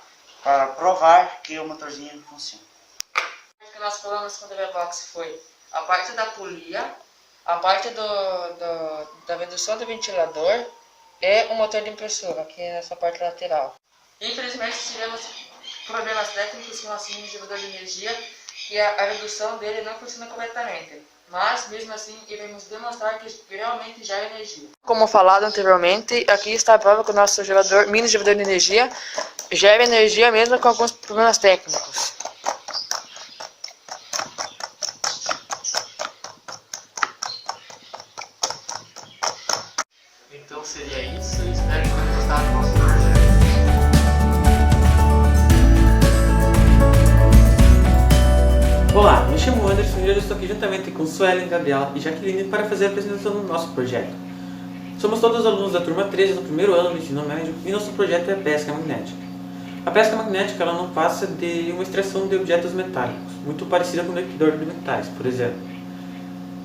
provar que o motorzinho funciona. O que nós falamos com o DVVox foi a parte da polia, a parte da redução do ventilador e o motor de impressora, aqui nessa parte lateral. Infelizmente, tivemos problemas técnicos com o nosso mini gerador de energia e a redução dele não funciona corretamente. Mas, mesmo assim, iremos demonstrar que realmente gera energia. Como falado anteriormente, aqui está a prova que o nosso mini gerador de energia gera energia mesmo com alguns problemas técnicos. Então seria isso, espero que tenham gostado do nosso projeto. Olá, me chamo Anderson e hoje eu estou aqui juntamente com Suelen, Gabriela e Jaqueline para fazer a apresentação do nosso projeto. Somos todos alunos da turma 13 do primeiro ano do ensino médio e nosso projeto é a pesca magnética. A pesca magnética ela não passa de uma extração de objetos metálicos, muito parecida com o detector de metais, por exemplo.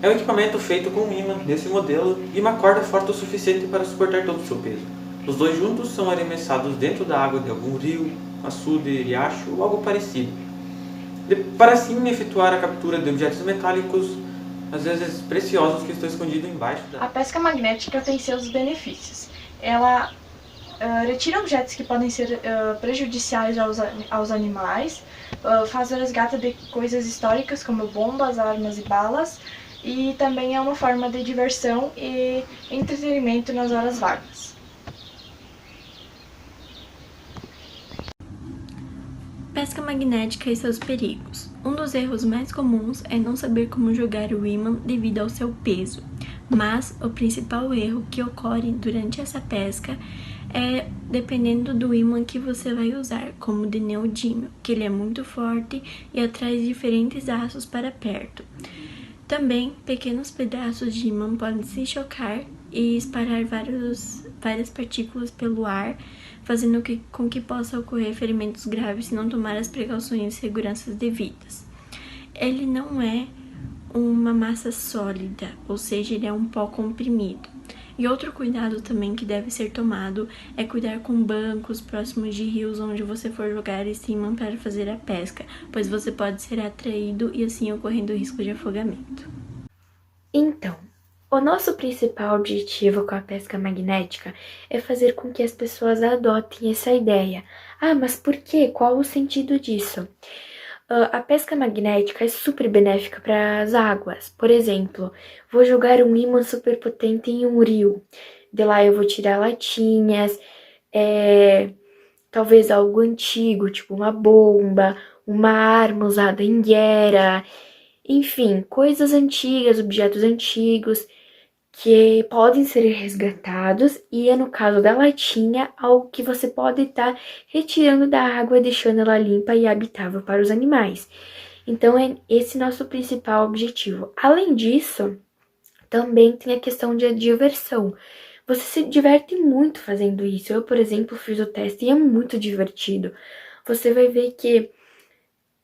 É um equipamento feito com um ímã desse modelo e uma corda forte o suficiente para suportar todo o seu peso. Os dois juntos são arremessados dentro da água de algum rio, açude, riacho ou algo parecido, para assim efetuar a captura de objetos metálicos, às vezes preciosos, que estão escondidos embaixo da... A pesca magnética tem seus benefícios. Ela retira objetos que podem ser prejudiciais aos animais, faz o resgate de coisas históricas como bombas, armas e balas, e também é uma forma de diversão e entretenimento nas horas vagas. Pesca magnética e seus perigos. Um dos erros mais comuns é não saber como jogar o ímã devido ao seu peso, mas o principal erro que ocorre durante essa pesca é dependendo do ímã que você vai usar, como o de neodímio, que ele é muito forte e atrai diferentes aços para perto. Também, pequenos pedaços de ímã podem se chocar e espalhar várias partículas pelo ar, fazendo com que possa ocorrer ferimentos graves se não tomar as precauções e seguranças devidas. Ele não é uma massa sólida, ou seja, ele é um pó comprimido. E outro cuidado também que deve ser tomado é cuidar com bancos próximos de rios onde você for jogar esse ímã para fazer a pesca, pois você pode ser atraído e assim ocorrendo risco de afogamento. Então, o nosso principal objetivo com a pesca magnética é fazer com que as pessoas adotem essa ideia. Ah, mas por quê? Qual o sentido disso? A pesca magnética é super benéfica para as águas. Por exemplo, vou jogar um ímã super potente em um rio. De lá eu vou tirar latinhas, talvez algo antigo, tipo uma bomba, uma arma usada em guerra. Enfim, coisas antigas, objetos antigos que podem ser resgatados e, no caso da latinha, algo que você pode estar retirando da água, deixando ela limpa e habitável para os animais. Então, é esse nosso principal objetivo. Além disso, também tem a questão de diversão. Você se diverte muito fazendo isso. Eu, por exemplo, fiz o teste e é muito divertido. Você vai ver que,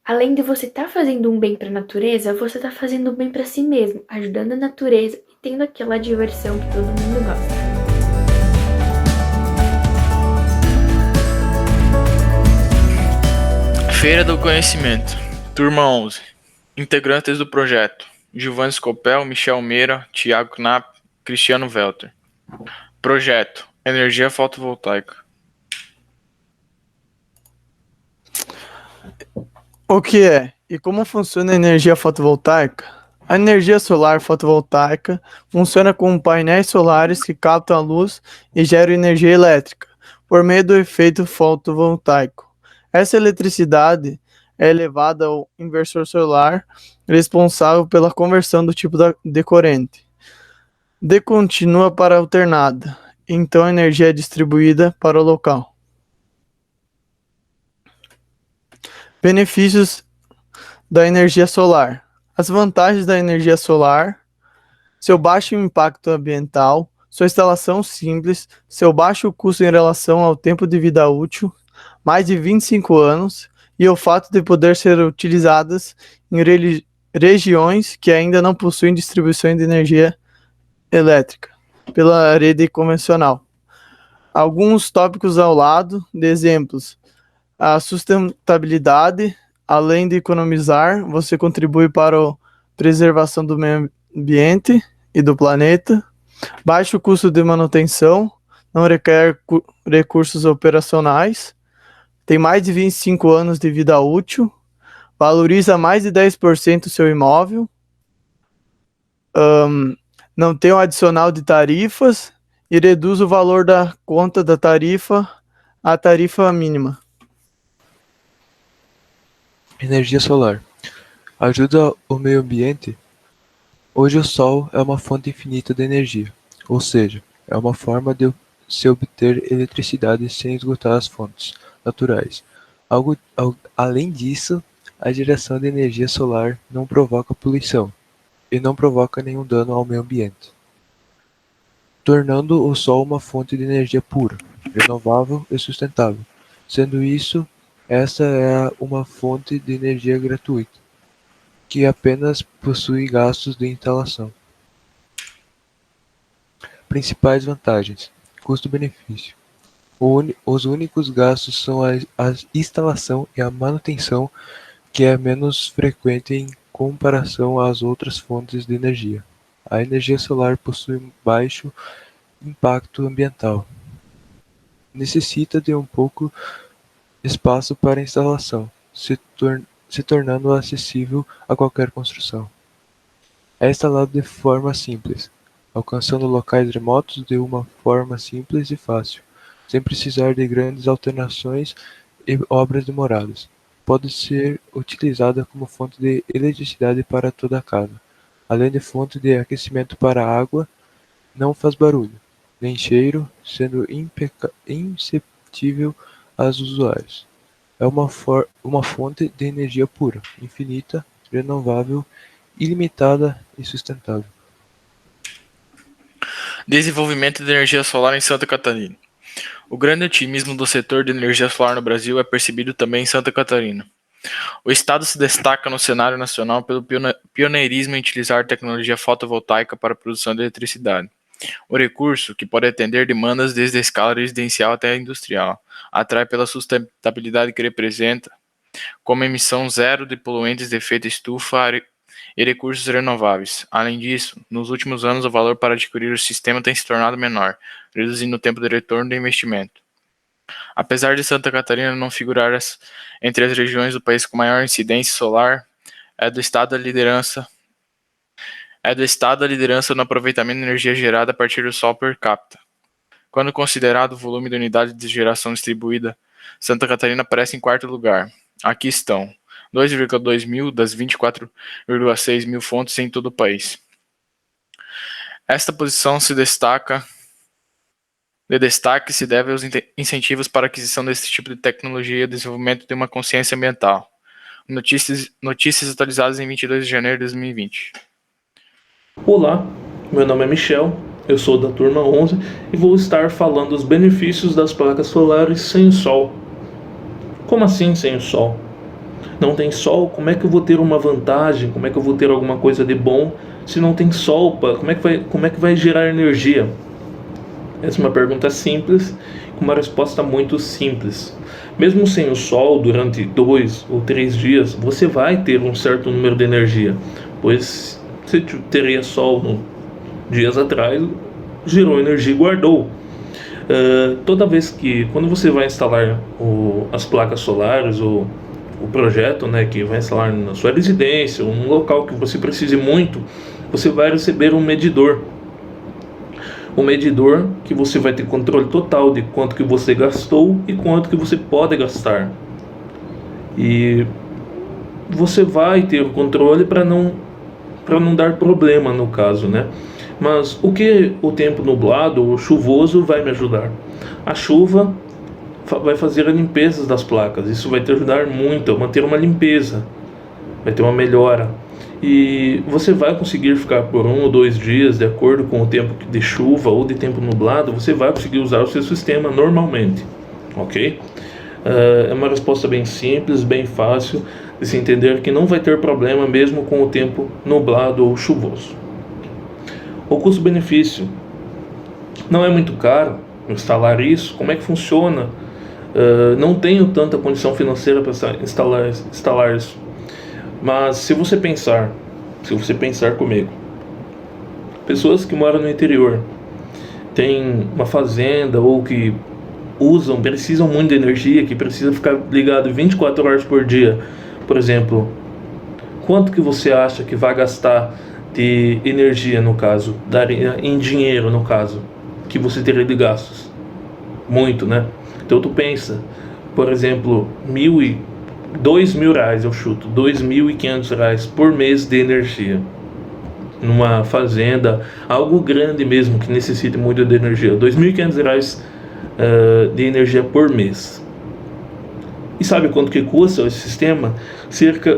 além de você estar fazendo um bem para a natureza, você está fazendo um bem para si mesmo, ajudando a natureza e tendo aquela diversão que todo mundo gosta. Feira do Conhecimento, Turma 11. Integrantes do projeto: Giovanni Scopel, Michel Meira, Thiago Knapp, Cristiano Welter. Projeto: Energia Fotovoltaica. O que é e como funciona a energia fotovoltaica? A energia solar fotovoltaica funciona com painéis solares que captam a luz e geram energia elétrica por meio do efeito fotovoltaico. Essa eletricidade é elevada ao inversor solar, responsável pela conversão do tipo de corrente. D continua para alternada, então a energia é distribuída para o local. Benefícios da energia solar. As vantagens da energia solar: seu baixo impacto ambiental, sua instalação simples, seu baixo custo em relação ao tempo de vida útil, mais de 25 anos, e o fato de poder ser utilizadas em regiões que ainda não possuem distribuição de energia elétrica pela rede convencional. Alguns tópicos ao lado de exemplos: a sustentabilidade. Além de economizar, você contribui para a preservação do meio ambiente e do planeta. Baixo custo de manutenção, não requer recursos operacionais. Tem mais de 25 anos de vida útil. Valoriza mais de 10% o seu imóvel. Não tem um adicional de tarifas e reduz o valor da conta da tarifa à tarifa mínima. Energia solar. Ajuda o meio ambiente. Hoje o sol é uma fonte infinita de energia, ou seja, é uma forma de se obter eletricidade sem esgotar as fontes naturais. Além disso, a geração de energia solar não provoca poluição e não provoca nenhum dano ao meio ambiente, tornando o sol uma fonte de energia pura, renovável e sustentável. Sendo isso, essa é uma fonte de energia gratuita, que apenas possui gastos de instalação. Principais vantagens: custo-benefício. Os únicos gastos são a instalação e a manutenção, que é menos frequente em comparação às outras fontes de energia. A energia solar possui baixo impacto ambiental. Necessita de um pouco espaço para instalação, se tornando acessível a qualquer construção. É instalado de forma simples, alcançando locais remotos de uma forma simples e fácil, sem precisar de grandes alterações e obras demoradas. Pode ser utilizada como fonte de eletricidade para toda a casa, além de fonte de aquecimento para a água. Não faz barulho, nem cheiro, sendo imperceptível aos usuários. É uma fonte de energia pura, infinita, renovável, ilimitada e sustentável. Desenvolvimento de energia solar em Santa Catarina. O grande otimismo do setor de energia solar no Brasil é percebido também em Santa Catarina. O estado se destaca no cenário nacional pelo pioneirismo em utilizar tecnologia fotovoltaica para a produção de eletricidade. O recurso, que pode atender demandas desde a escala residencial até a industrial, atrai pela sustentabilidade que representa, como emissão zero de poluentes de efeito estufa e recursos renováveis. Além disso, nos últimos anos o valor para adquirir o sistema tem se tornado menor, reduzindo o tempo de retorno do investimento. Apesar de Santa Catarina não figurar entre as regiões do país com maior incidência solar, é do estado a liderança no aproveitamento de energia gerada a partir do sol per capita. Quando considerado o volume de unidade de geração distribuída, Santa Catarina aparece em quarto lugar. Aqui estão 2,2 mil das 24,6 mil fontes em todo o país. Esta posição se destaque se deve aos incentivos para a aquisição desse tipo de tecnologia e o desenvolvimento de uma consciência ambiental. Notícias atualizadas em 22 de janeiro de 2020. Olá, meu nome é Michel, eu sou da turma 11 e vou estar falando dos benefícios das placas solares sem o sol. Como assim sem o sol? Não tem sol, como é que eu vou ter uma vantagem? Como é que eu vou ter alguma coisa de bom se não tem sol? Como é que vai gerar energia? Essa é uma pergunta simples, com uma resposta muito simples. Mesmo sem o sol, durante 2 ou 3 dias, você vai ter um certo número de energia, pois você teria sol dias atrás, gerou energia e guardou. Toda vez que, quando você vai instalar as placas solares, ou o projeto, né, que vai instalar na sua residência, ou num local que você precise muito, você vai receber um medidor. Um medidor que você vai ter controle total de quanto que você gastou e quanto que você pode gastar. E você vai ter o controle para não dar problema no caso, né? Mas o que o tempo nublado ou chuvoso vai me ajudar? A chuva vai fazer a limpeza das placas. Isso vai te ajudar muito a manter uma limpeza. Vai ter uma melhora. E você vai conseguir ficar por 1 ou 2 dias, de acordo com o tempo de chuva ou de tempo nublado, você vai conseguir usar o seu sistema normalmente. Ok? É uma resposta bem simples, bem fácil de se entender que não vai ter problema mesmo com o tempo nublado ou chuvoso. O custo-benefício não é muito caro instalar isso. Como é que funciona? Não tenho tanta condição financeira para instalar isso. Mas se você pensar comigo, pessoas que moram no interior, têm uma fazenda ou que precisam muito de energia, que precisa ficar ligado 24 horas por dia, por exemplo, quanto que você acha que vai gastar de energia, no caso, em dinheiro, no caso, que você teria de gastos? Muito, né? Então tu pensa, por exemplo, R$2.000, eu chuto, R$2.500 por mês de energia. Numa fazenda, algo grande mesmo, que necessite muito de energia. R$2.500 de energia por mês. E sabe quanto que custa esse sistema?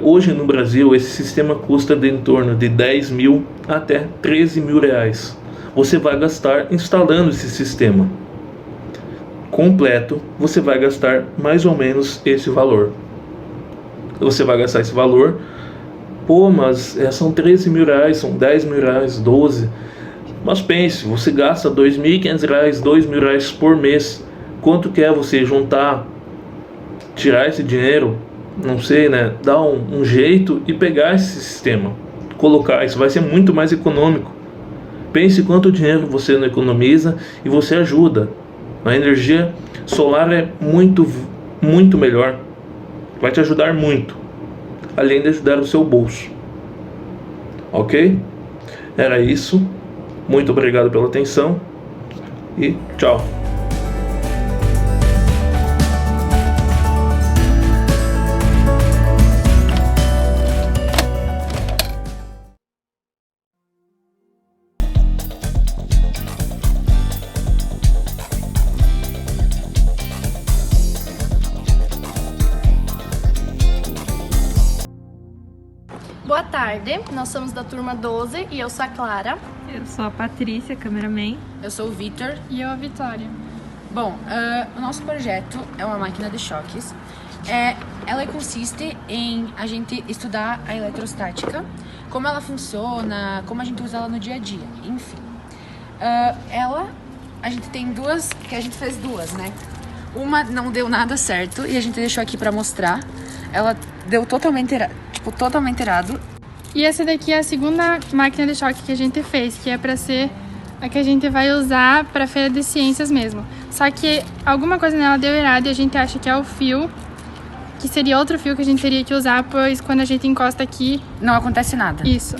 Hoje no Brasil, esse sistema custa de em torno de 10 mil até 13 mil reais. Você vai gastar instalando esse sistema completo, você vai gastar mais ou menos esse valor. Você vai gastar esse valor, mas são 13 mil reais, são 10 mil reais, 12. Mas pense, você gasta R$2.500, R$2.000 por mês. Quanto que é você juntar, tirar esse dinheiro, não sei, né? Dar um jeito e pegar esse sistema, colocar, isso vai ser muito mais econômico. Pense quanto dinheiro você não economiza e você ajuda. A energia solar é muito, muito melhor. Vai te ajudar muito, além de ajudar o seu bolso. Ok? Era isso. Muito obrigado pela atenção e tchau. Boa tarde, nós somos da turma 12 e eu sou a Clara. Eu sou a Patrícia, cameraman. Eu sou o Vitor. E eu a Vitória. Bom, o nosso projeto é uma máquina de choques. Ela consiste em a gente estudar a eletrostática, como ela funciona, como a gente usa ela no dia a dia, enfim. A gente tem duas, que a gente fez duas, né? Uma não deu nada certo e a gente deixou aqui pra mostrar. Ela deu totalmente errado. E essa daqui é a segunda máquina de choque que a gente fez, que é pra ser a que a gente vai usar pra feira de ciências mesmo. Só que alguma coisa nela deu errado e a gente acha que é o fio, que seria outro fio que a gente teria que usar, pois quando a gente encosta aqui... não acontece nada. Isso.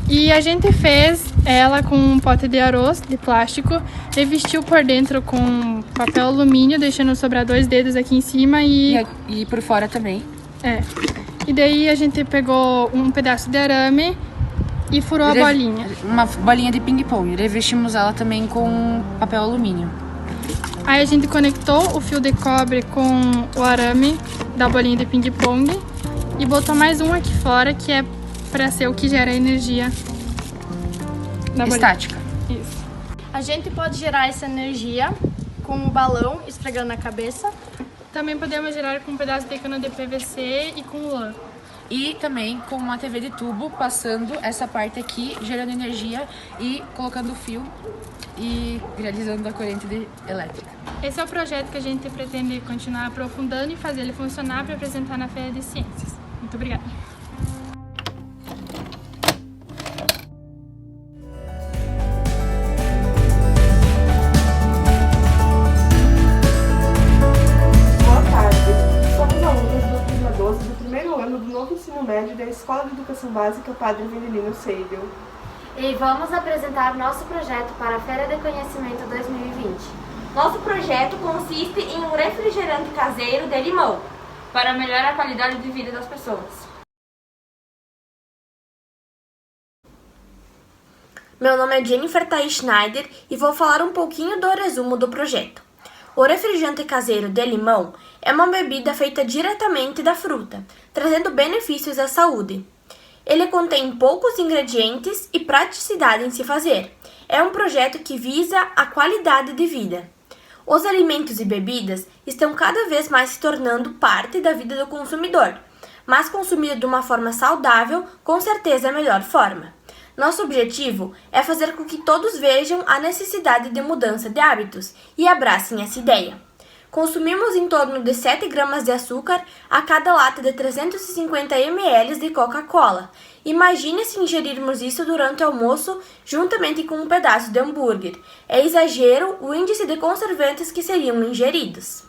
E a gente fez ela com um pote de arroz de plástico, revestiu por dentro com papel alumínio, deixando sobrar 2 dedos aqui em cima e por fora também. E daí a gente pegou um pedaço de arame e furou a bolinha. Uma bolinha de ping-pong. Revestimos ela também com papel alumínio. Aí a gente conectou o fio de cobre com o arame da bolinha de ping-pong e botou mais um aqui fora, que é para ser o que gera energia da estática. Isso. A gente pode gerar essa energia com um balão esfregando na cabeça. Também podemos gerar com um pedaço de cano de PVC e com lã. E também com uma TV de tubo passando essa parte aqui, gerando energia e colocando o fio e realizando a corrente elétrica. Esse é o projeto que a gente pretende continuar aprofundando e fazer ele funcionar para apresentar na Feira de Ciências. Muito obrigada. Da Escola de Educação Básica Padre Vendelino Seidel. E vamos apresentar nosso projeto para a Feira de Conhecimento 2020. Nosso projeto consiste em um refrigerante caseiro de limão, para melhorar a qualidade de vida das pessoas. Meu nome é Jennifer Thaís Schneider e vou falar um pouquinho do resumo do projeto. O refrigerante caseiro de limão é uma bebida feita diretamente da fruta, trazendo benefícios à saúde. Ele contém poucos ingredientes e praticidade em se fazer. É um projeto que visa a qualidade de vida. Os alimentos e bebidas estão cada vez mais se tornando parte da vida do consumidor, mas consumido de uma forma saudável, com certeza é a melhor forma. Nosso objetivo é fazer com que todos vejam a necessidade de mudança de hábitos e abracem essa ideia. Consumimos em torno de 7 gramas de açúcar a cada lata de 350 ml de Coca-Cola. Imagine se ingerirmos isso durante o almoço juntamente com um pedaço de hambúrguer. É exagero o índice de conservantes que seriam ingeridos.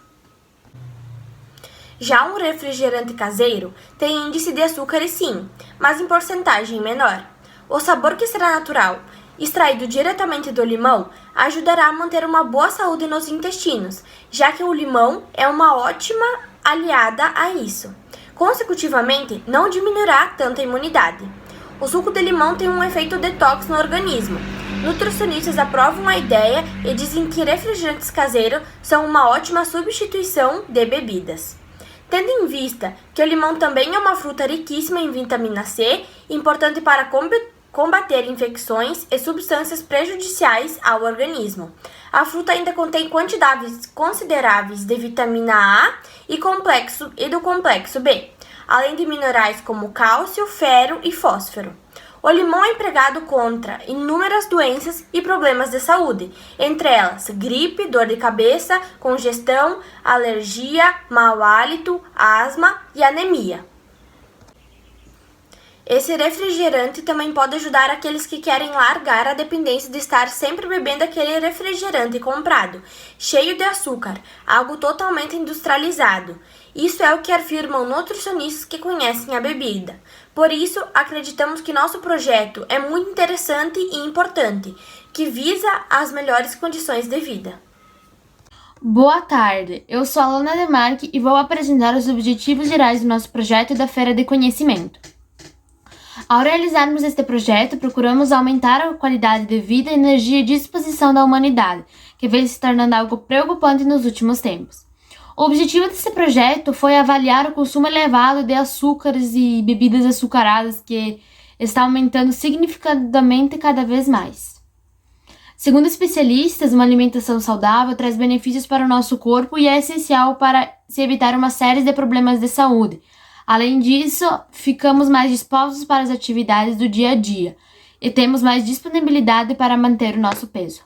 Já um refrigerante caseiro tem índice de açúcar sim, mas em porcentagem menor. O sabor que será natural, extraído diretamente do limão, ajudará a manter uma boa saúde nos intestinos, já que o limão é uma ótima aliada a isso. Consecutivamente, não diminuirá tanta imunidade. O suco de limão tem um efeito detox no organismo. Nutricionistas aprovam a ideia e dizem que refrigerantes caseiros são uma ótima substituição de bebidas. Tendo em vista que o limão também é uma fruta riquíssima em vitamina C, importante para combater infecções e substâncias prejudiciais ao organismo. A fruta ainda contém quantidades consideráveis de vitamina A e do complexo B, além de minerais como cálcio, ferro e fósforo. O limão é empregado contra inúmeras doenças e problemas de saúde, entre elas gripe, dor de cabeça, congestão, alergia, mau hálito, asma e anemia. Esse refrigerante também pode ajudar aqueles que querem largar a dependência de estar sempre bebendo aquele refrigerante comprado, cheio de açúcar, algo totalmente industrializado. Isso é o que afirmam nutricionistas que conhecem a bebida. Por isso, acreditamos que nosso projeto é muito interessante e importante, que visa as melhores condições de vida. Boa tarde, eu sou a Alana Demarque e vou apresentar os objetivos gerais do nosso projeto da Feira de Conhecimento. Ao realizarmos este projeto, procuramos aumentar a qualidade de vida, energia e disposição da humanidade, que vem se tornando algo preocupante nos últimos tempos. O objetivo desse projeto foi avaliar o consumo elevado de açúcares e bebidas açucaradas, que está aumentando significativamente cada vez mais. Segundo especialistas, uma alimentação saudável traz benefícios para o nosso corpo e é essencial para se evitar uma série de problemas de saúde. Além disso, ficamos mais dispostos para as atividades do dia a dia e temos mais disponibilidade para manter o nosso peso.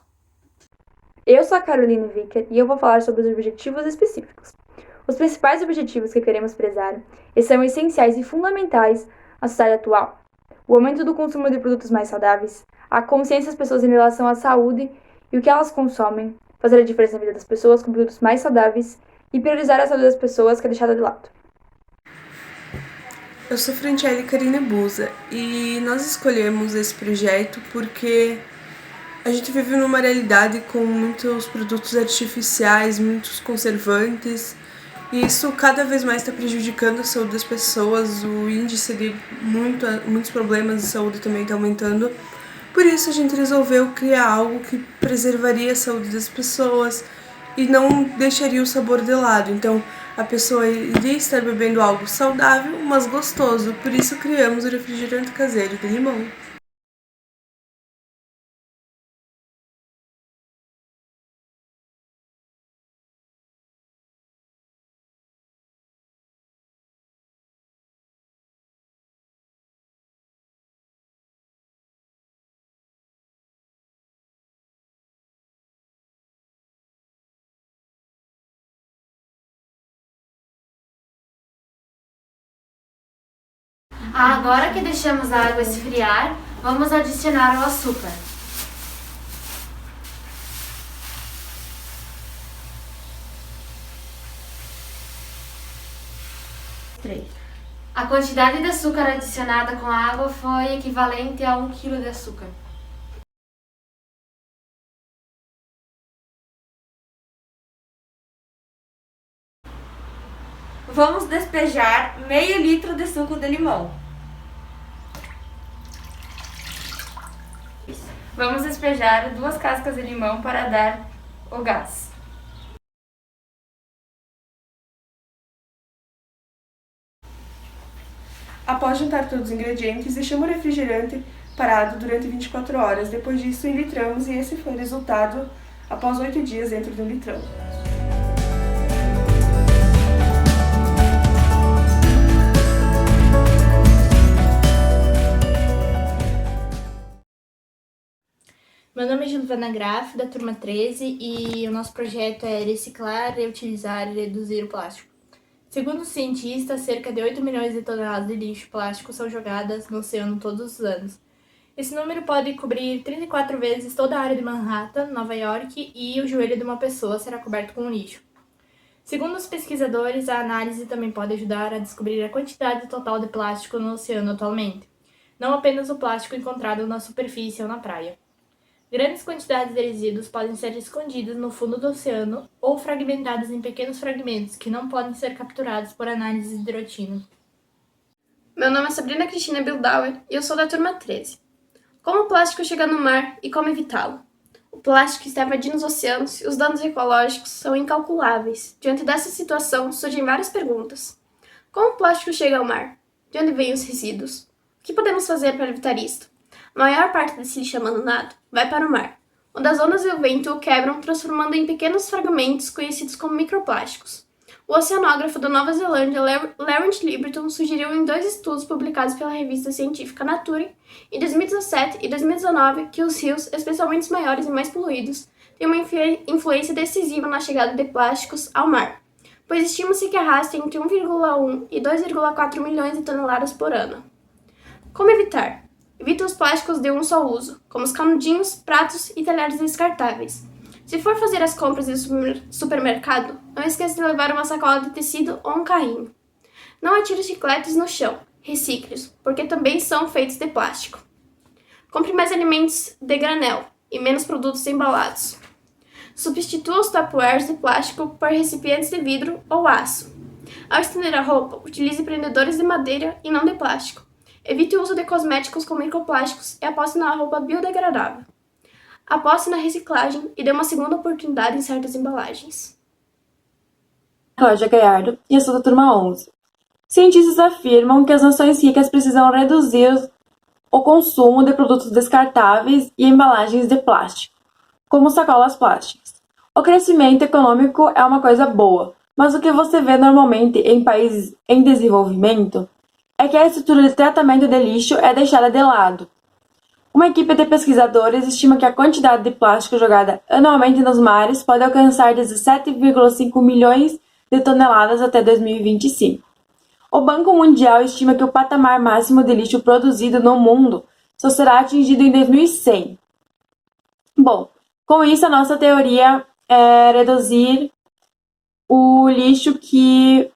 Eu sou a Caroline Vicker e eu vou falar sobre os objetivos específicos. Os principais objetivos que queremos prezar e são essenciais e fundamentais à sociedade atual: o aumento do consumo de produtos mais saudáveis, a consciência das pessoas em relação à saúde e o que elas consomem, fazer a diferença na vida das pessoas com produtos mais saudáveis e priorizar a saúde das pessoas que é deixada de lado. Eu sou Franciele Carine Busa e nós escolhemos esse projeto porque a gente vive numa realidade com muitos produtos artificiais, muitos conservantes, e isso cada vez mais está prejudicando a saúde das pessoas. O índice de muitos problemas de saúde também está aumentando. Por isso a gente resolveu criar algo que preservaria a saúde das pessoas e não deixaria o sabor de lado. Então a pessoa iria estar bebendo algo saudável, mas gostoso. Por isso criamos o refrigerante caseiro de limão. Agora que deixamos a água esfriar, vamos adicionar o açúcar. A quantidade de açúcar adicionada com a água foi equivalente a 1 kg de açúcar. Vamos despejar meio litro de suco de limão. Vamos despejar 2 cascas de limão para dar o gás. Após juntar todos os ingredientes, deixamos o refrigerante parado durante 24 horas. Depois disso, enlitramos e esse foi o resultado após 8 dias dentro de um litrão. Meu nome é Giovana Graff, da turma 13, e o nosso projeto é reciclar, reutilizar e reduzir o plástico. Segundo os cientistas, cerca de 8 milhões de toneladas de lixo plástico são jogadas no oceano todos os anos. Esse número pode cobrir 34 vezes toda a área de Manhattan, Nova York, e o joelho de uma pessoa será coberto com lixo. Segundo os pesquisadores, a análise também pode ajudar a descobrir a quantidade total de plástico no oceano atualmente, não apenas o plástico encontrado na superfície ou na praia. Grandes quantidades de resíduos podem ser escondidas no fundo do oceano ou fragmentadas em pequenos fragmentos que não podem ser capturados por análise de rotina. Meu nome é Sabrina Cristina Bildauer e eu sou da turma 13. Como o plástico chega no mar e como evitá-lo? O plástico está invadindo os oceanos e os danos ecológicos são incalculáveis. Diante dessa situação, surgem várias perguntas. Como o plástico chega ao mar? De onde vêm os resíduos? O que podemos fazer para evitar isto? A maior parte desse lixo abandonado vai para o mar, onde as ondas e o vento o quebram, transformando em pequenos fragmentos conhecidos como microplásticos. O oceanógrafo da Nova Zelândia, Laurent Liberton, sugeriu em 2 estudos publicados pela revista científica Nature, em 2017 e 2019, que os rios, especialmente os maiores e mais poluídos, têm uma influência decisiva na chegada de plásticos ao mar, pois estima-se que arrastem entre 1,1 e 2,4 milhões de toneladas por ano. Como evitar? Evite os plásticos de um só uso, como os canudinhos, pratos e talheres descartáveis. Se for fazer as compras em supermercado, não esqueça de levar uma sacola de tecido ou um carrinho. Não atire chicletes no chão, recicle-os, porque também são feitos de plástico. Compre mais alimentos de granel e menos produtos embalados. Substitua os tupperwares de plástico por recipientes de vidro ou aço. Ao estender a roupa, utilize prendedores de madeira e não de plástico. Evite o uso de cosméticos com microplásticos e aposte na roupa biodegradável. Aposte na reciclagem e dê uma segunda oportunidade em certas embalagens. Cláudia Gallardo e eu sou da turma 11. Cientistas afirmam que as nações ricas precisam reduzir o consumo de produtos descartáveis e embalagens de plástico, como sacolas plásticas. O crescimento econômico é uma coisa boa, mas o que você vê normalmente em países em desenvolvimento é que a estrutura de tratamento de lixo é deixada de lado. Uma equipe de pesquisadores estima que a quantidade de plástico jogada anualmente nos mares pode alcançar 17,5 milhões de toneladas até 2025. O Banco Mundial estima que o patamar máximo de lixo produzido no mundo só será atingido em 2100. Bom, com isso a nossa teoria é reduzir o lixo que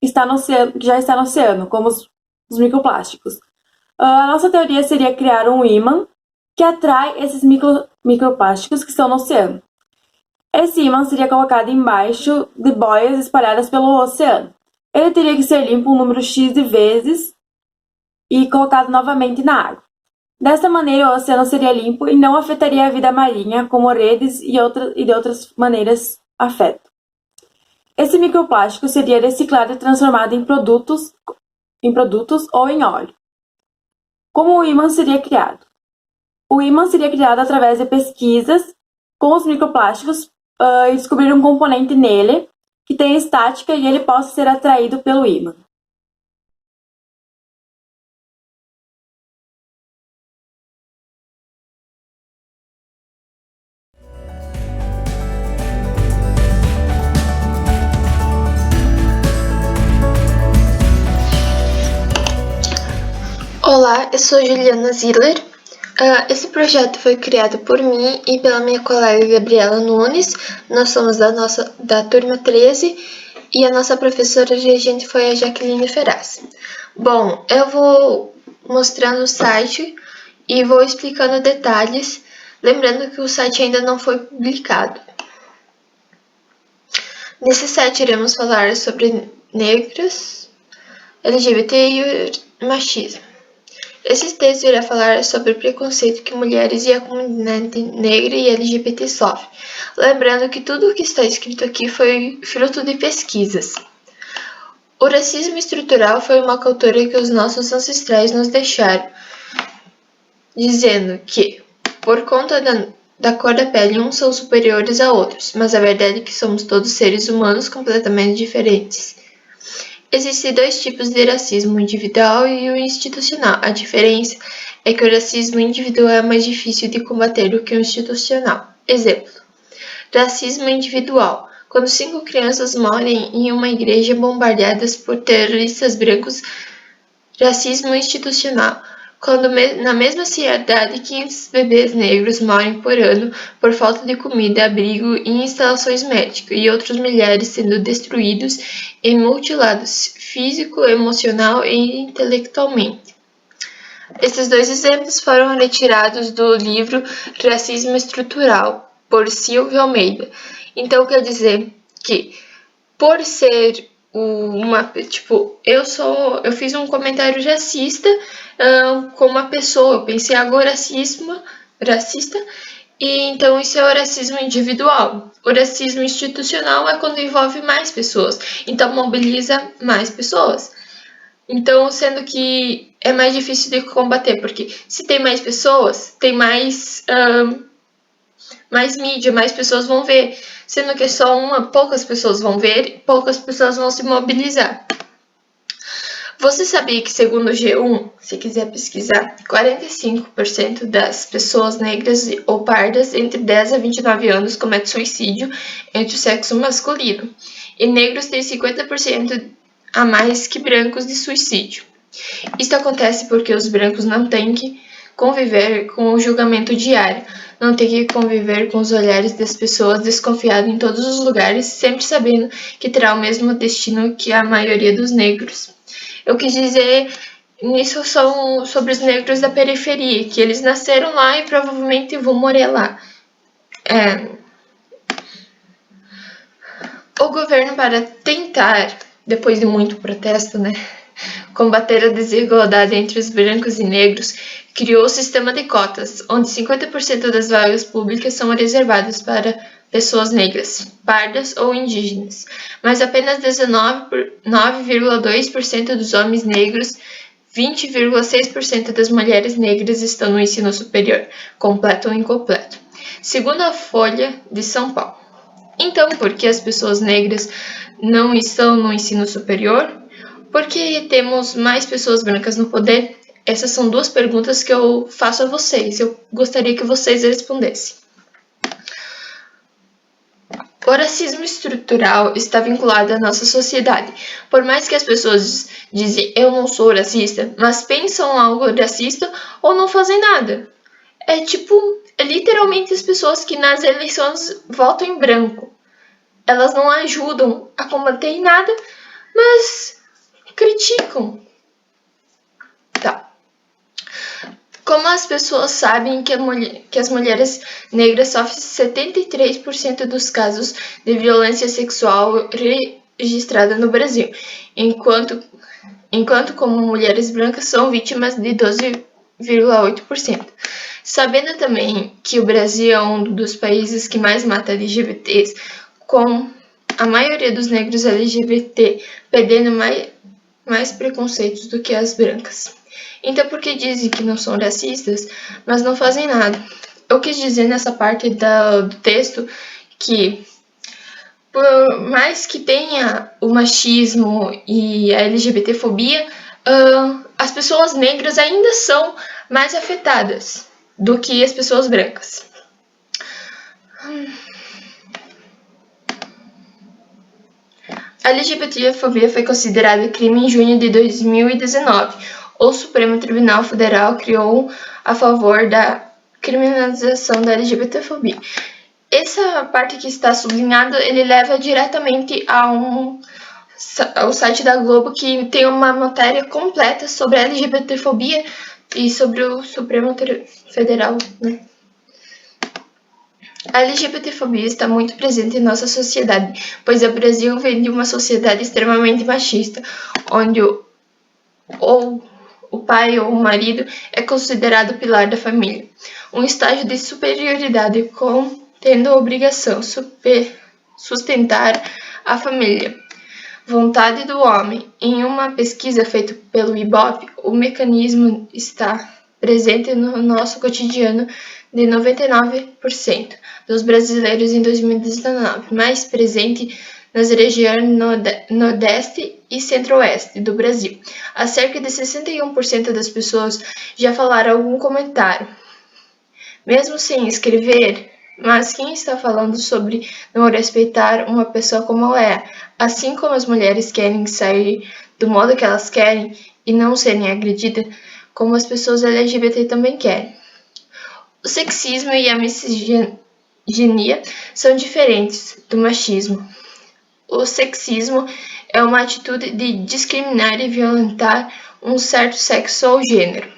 já está no oceano, como os microplásticos. A nossa teoria seria criar um ímã que atrai esses microplásticos que estão no oceano. Esse ímã seria colocado embaixo de boias espalhadas pelo oceano. Ele teria que ser limpo um número X de vezes e colocado novamente na água. Dessa maneira, o oceano seria limpo e não afetaria a vida marinha, como redes e de outras maneiras afetam. Esse microplástico seria reciclado e transformado em produtos ou em óleo. Como o ímã seria criado? O ímã seria criado através de pesquisas com os microplásticos e descobrir um componente nele que tem estática e ele possa ser atraído pelo ímã. Olá, eu sou Juliana Ziller. Esse projeto foi criado por mim e pela minha colega Gabriela Nunes. Nós somos da turma 13 e a nossa professora regente foi a Jaqueline Ferraz. Bom, eu vou mostrando o site e vou explicando detalhes, lembrando que o site ainda não foi publicado. Nesse site iremos falar sobre negros, LGBT e machismo. Esse texto irá falar sobre o preconceito que mulheres e a comunidade negra e LGBT sofrem. Lembrando que tudo o que está escrito aqui foi fruto de pesquisas. O racismo estrutural foi uma cultura que os nossos ancestrais nos deixaram, dizendo que, por conta da cor da pele, uns são superiores a outros, mas a verdade é que somos todos seres humanos completamente diferentes. Existem dois tipos de racismo, o individual e o institucional. A diferença é que o racismo individual é mais difícil de combater do que o institucional. Exemplo: racismo individual. Quando 5 crianças morrem em uma igreja bombardeadas por terroristas brancos. Racismo institucional. Quando na mesma cidade 500 bebês negros morrem por ano por falta de comida, abrigo e instalações médicas, e outros milhares sendo destruídos e mutilados físico, emocional e intelectualmente. Esses dois exemplos foram retirados do livro Racismo Estrutural, por Silvio Almeida. Então quer dizer que, por ser eu fiz um comentário racista com uma pessoa, eu pensei agora racista, e então isso é o racismo individual. O racismo institucional é quando envolve mais pessoas, então mobiliza mais pessoas. Então, sendo que é mais difícil de combater, porque se tem mais pessoas, tem mais mídia, mais pessoas vão ver. Sendo que só poucas pessoas vão ver, poucas pessoas vão se mobilizar. Você sabia que, segundo o G1, se quiser pesquisar, 45% das pessoas negras ou pardas entre 10 a 29 anos cometem suicídio entre o sexo masculino, e negros têm 50% a mais que brancos de suicídio. Isso acontece porque os brancos não têm que conviver com o julgamento diário, não têm que conviver com os olhares das pessoas desconfiadas em todos os lugares, sempre sabendo que terá o mesmo destino que a maioria dos negros. Eu quis dizer nisso são sobre os negros da periferia, que eles nasceram lá e provavelmente vão morrer lá. O governo, para tentar, depois de muito protesto, combater a desigualdade entre os brancos e negros, criou o sistema de cotas, onde 50% das vagas públicas são reservadas para pessoas negras, pardas ou indígenas, mas apenas 19,2% dos homens negros, 20,6% das mulheres negras estão no ensino superior, completo ou incompleto, segundo a Folha de São Paulo. Então, por que as pessoas negras não estão no ensino superior? Por que temos mais pessoas brancas no poder? Essas são duas perguntas que eu faço a vocês. Eu gostaria que vocês respondessem. O racismo estrutural está vinculado à nossa sociedade. Por mais que as pessoas dizem eu não sou racista, mas pensam algo racista ou não fazem nada. É literalmente as pessoas que nas eleições votam em branco. Elas não ajudam a combater em nada, mas criticam. Tá. Como as pessoas sabem que as mulheres negras sofrem 73% dos casos de violência sexual registrada no Brasil, enquanto como mulheres brancas são vítimas de 12,8%. Sabendo também que o Brasil é um dos países que mais mata LGBTs, com a maioria dos negros LGBT perdendo mais preconceitos do que as brancas. Então, por que dizem que não são racistas, mas não fazem nada? Eu quis dizer nessa parte do texto que, por mais que tenha o machismo e a LGBTfobia, as pessoas negras ainda são mais afetadas do que as pessoas brancas. A LGBTfobia foi considerada crime em junho de 2019. O Supremo Tribunal Federal criou a favor da criminalização da LGBTfobia. Essa parte que está sublinhada, ele leva diretamente ao site da Globo, que tem uma matéria completa sobre a LGBTfobia e sobre o Supremo Federal, A LGBTfobia está muito presente em nossa sociedade, pois o Brasil vem de uma sociedade extremamente machista, onde o pai ou o marido é considerado o pilar da família, um estágio de superioridade tendo a obrigação sustentar a família. Vontade do homem. Em uma pesquisa feita pelo Ibope, o mecanismo está presente no nosso cotidiano de 99% dos brasileiros em 2019, mais presente nas regiões Nordeste e Centro-Oeste do Brasil. Há cerca de 61% das pessoas já falaram algum comentário, mesmo sem escrever. Mas quem está falando sobre não respeitar uma pessoa como ela é? Assim como as mulheres querem sair do modo que elas querem e não serem agredidas, como as pessoas LGBT também querem. O sexismo e a misoginia são diferentes do machismo. O sexismo é uma atitude de discriminar e violentar um certo sexo ou gênero,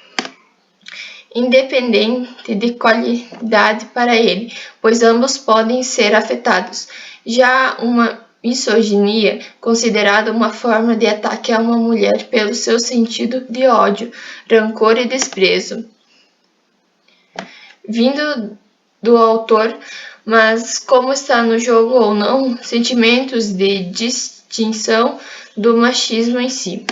independente de qualidade para ele, pois ambos podem ser afetados. Já uma misoginia, considerada uma forma de ataque a uma mulher pelo seu sentido de ódio, rancor e desprezo, vindo do autor, mas como está no jogo ou não, sentimentos de distinção do machismo em si.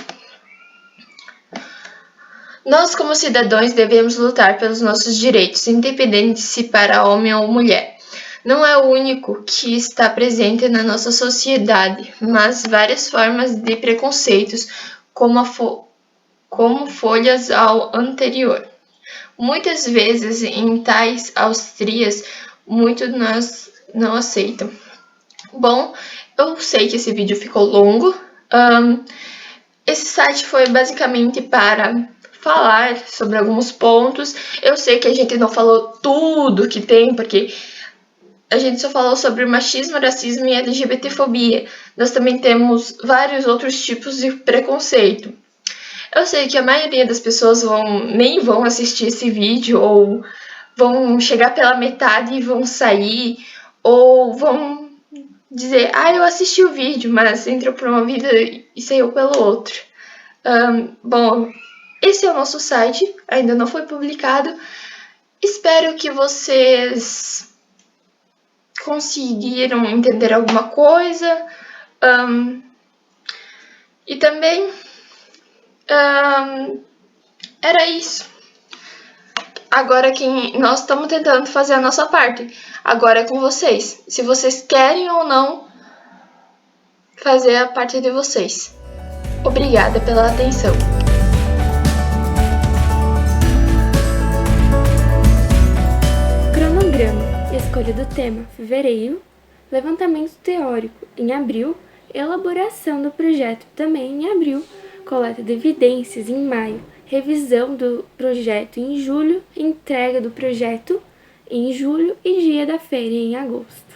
Nós, como cidadãos, devemos lutar pelos nossos direitos, independente se para homem ou mulher. Não é o único que está presente na nossa sociedade, mas várias formas de preconceitos, como folhas ao anterior. Muitas vezes, em tais austrias, muitos nós não aceitam. Bom, eu sei que esse vídeo ficou longo. Esse site foi basicamente para falar sobre alguns pontos. Eu sei que a gente não falou tudo que tem, porque a gente só falou sobre machismo, racismo e LGBTfobia. Nós também temos vários outros tipos de preconceito. Eu sei que a maioria das pessoas nem vão assistir esse vídeo, ou vão chegar pela metade e vão sair, ou vão dizer, eu assisti o vídeo, mas entrou por uma vida e saiu pelo outro. Bom, esse é o nosso site, ainda não foi publicado. Espero que vocês conseguiram entender alguma coisa. E também era isso. Agora nós estamos tentando fazer a nossa parte. Agora é com vocês. Se vocês querem ou não fazer a parte de vocês. Obrigada pela atenção. Cronograma. Escolha do tema: fevereiro. Levantamento teórico em abril. Elaboração do projeto também em abril. Coleta de evidências em maio. Revisão do projeto em julho. Entrega do projeto em julho e dia da feira em agosto.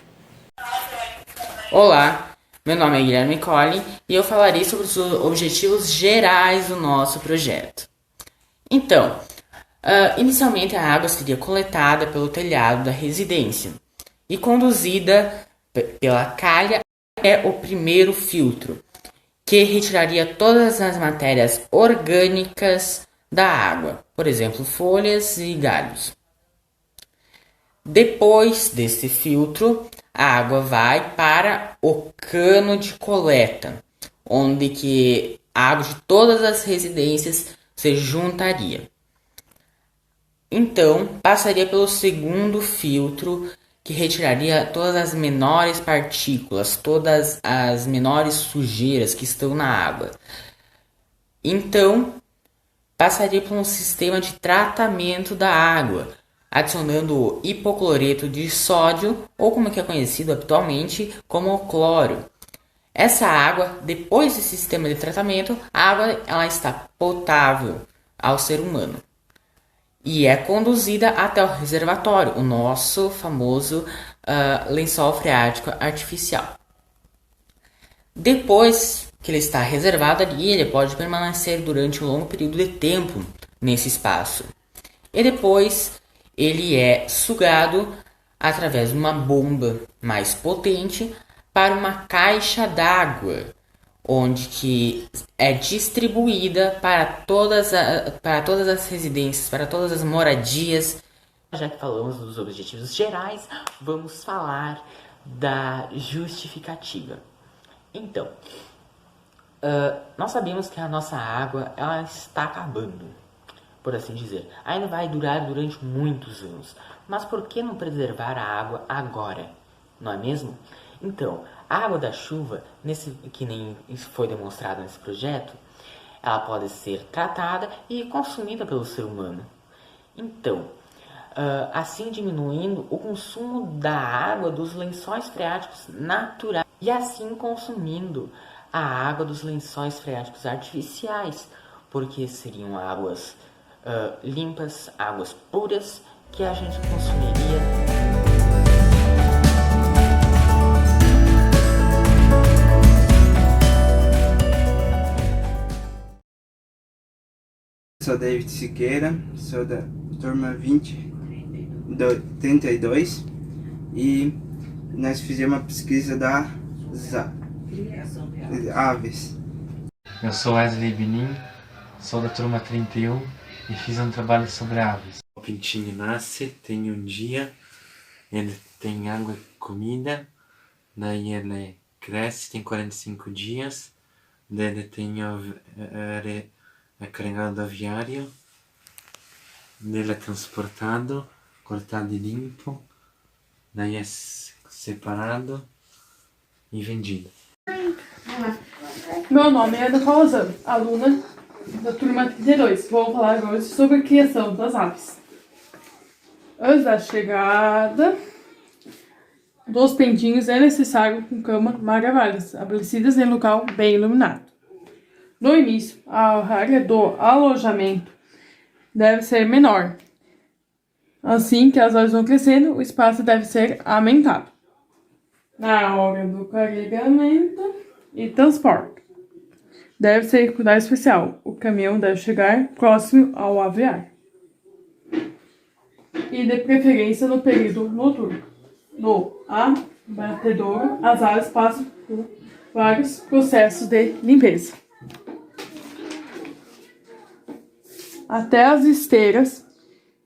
Olá, meu nome é Guilherme Colli e eu falarei sobre os objetivos gerais do nosso projeto. Então, inicialmente a água seria coletada pelo telhado da residência e conduzida pela calha até o primeiro filtro, que retiraria todas as matérias orgânicas da água, por exemplo, folhas e galhos. Depois desse filtro, a água vai para o cano de coleta, onde que a água de todas as residências se juntaria. Então, passaria pelo segundo filtro, que retiraria todas as menores partículas, todas as menores sujeiras que estão na água. Então, passaria por um sistema de tratamento da água, adicionando hipocloreto de sódio, ou como é conhecido atualmente como cloro. Essa água, depois desse sistema de tratamento, a água ela está potável ao ser humano. E é conduzida até o reservatório, o nosso famoso lençol freático artificial. Depois que ele está reservado ali, ele pode permanecer durante um longo período de tempo nesse espaço. E depois ele é sugado através de uma bomba mais potente para uma caixa d'água, onde que é distribuída para todas as residências, para todas as moradias. Já que falamos dos objetivos gerais, vamos falar da justificativa. Então, nós sabemos que a nossa água ela está acabando, por assim dizer. Ainda vai durar durante muitos anos. Mas por que não preservar a água agora? Não é mesmo? Então, a água da chuva, que nem foi demonstrado nesse projeto, ela pode ser tratada e consumida pelo ser humano. Então, assim diminuindo o consumo da água dos lençóis freáticos naturais e assim consumindo a água dos lençóis freáticos artificiais, porque seriam águas limpas, águas puras que a gente consumiria. Sou David Siqueira, sou da turma 32 e nós fizemos uma pesquisa das aves. Eu sou Wesley Benin, sou da turma 31 e fiz um trabalho sobre aves. O pintinho nasce, tem um dia, ele tem água e comida, daí ele cresce, tem 45 dias, daí ele tem é carregado aviário, ele é transportado, cortado e limpo, daí é separado e vendido. Meu nome é Ana Paula Zano, aluna da turma 32. Vou falar hoje sobre a criação das aves. Antes da chegada dos pintinhos é necessário com cama maravadas, estabelecidas em local bem iluminado. No início, a área do alojamento deve ser menor. Assim que as aves vão crescendo, o espaço deve ser aumentado. Na hora do carregamento e transporte, deve ser cuidado especial. O caminhão deve chegar próximo ao aviário. E de preferência no período noturno. No abatedouro, as aves passam por vários processos de limpeza. Até as esteiras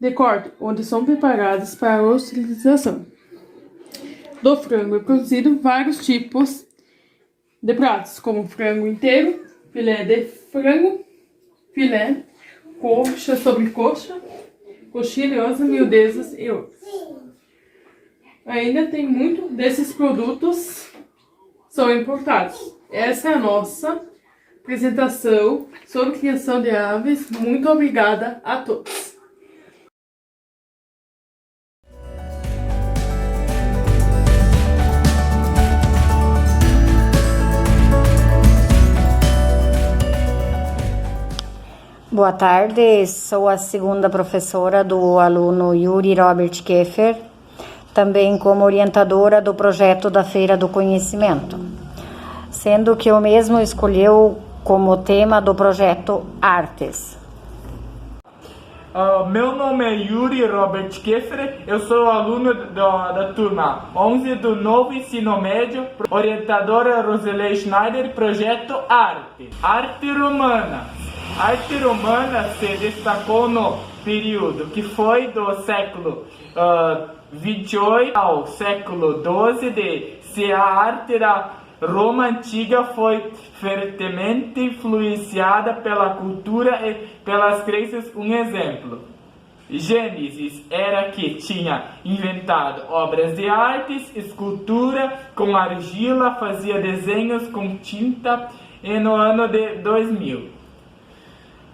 de corte, onde são preparadas para a utilização. Do frango é produzido vários tipos de pratos, como frango inteiro, filé de frango, filé, coxa sobre coxa, coxilha, miudezas e outros. Ainda tem muito desses produtos são importados. Essa é a nossa apresentação sobre criação de aves. Muito obrigada a todos. Boa tarde, sou a segunda professora do aluno Yuri Robert Keffer, também como orientadora do projeto da Feira do Conhecimento, sendo que o mesmo escolheu como tema do projeto Artes. Meu nome é Yuri Robert Keffer, eu sou aluno da turma 11 do Novo Ensino Médio, orientadora Roselei Schneider, projeto Arte. Arte romana. A arte romana se destacou no período que foi do século 28 ao século 12, se a arte da Roma antiga foi fortemente influenciada pela cultura e pelas crenças. Um exemplo: Gênesis era que tinha inventado obras de artes, escultura com argila, fazia desenhos com tinta, e no ano de 2000.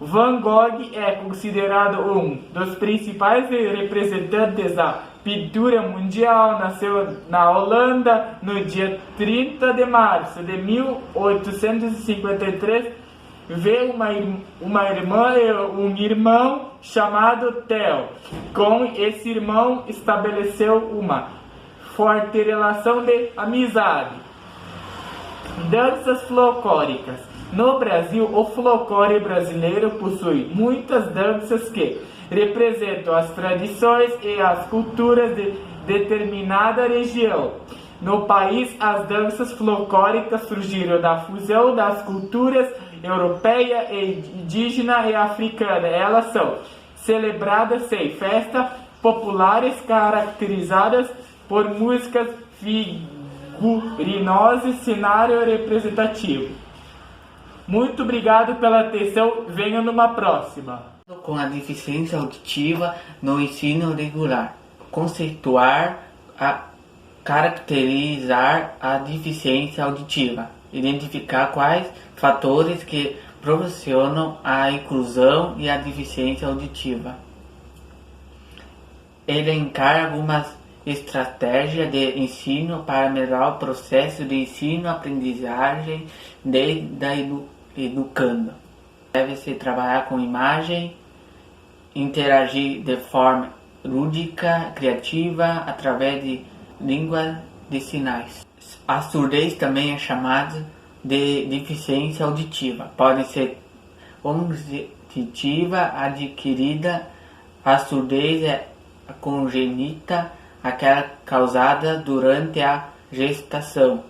Van Gogh é considerado um dos principais representantes da pintura mundial. Nasceu na Holanda no dia 30 de março de 1853. Veio uma irmã e um irmão chamado Theo. Com esse irmão estabeleceu uma forte relação de amizade. Danças folclóricas. No Brasil, o folclore brasileiro possui muitas danças que representam as tradições e as culturas de determinada região. No país, as danças folclóricas surgiram da fusão das culturas europeia, indígena e africana. Elas são celebradas em festas populares caracterizadas por músicas figurinosas e cenário representativo. Muito obrigado pela atenção. Venha numa próxima. Com a deficiência auditiva no ensino regular. Conceituar, caracterizar a deficiência auditiva. Identificar quais fatores que proporcionam a inclusão e a deficiência auditiva. Elencar algumas estratégias de ensino para melhorar o processo de ensino-aprendizagem da educando. Deve-se trabalhar com imagem, interagir de forma lúdica, criativa, através de língua de sinais. A surdez também é chamada de deficiência auditiva. Pode ser cognitiva, adquirida. A surdez é congênita, aquela causada durante a gestação,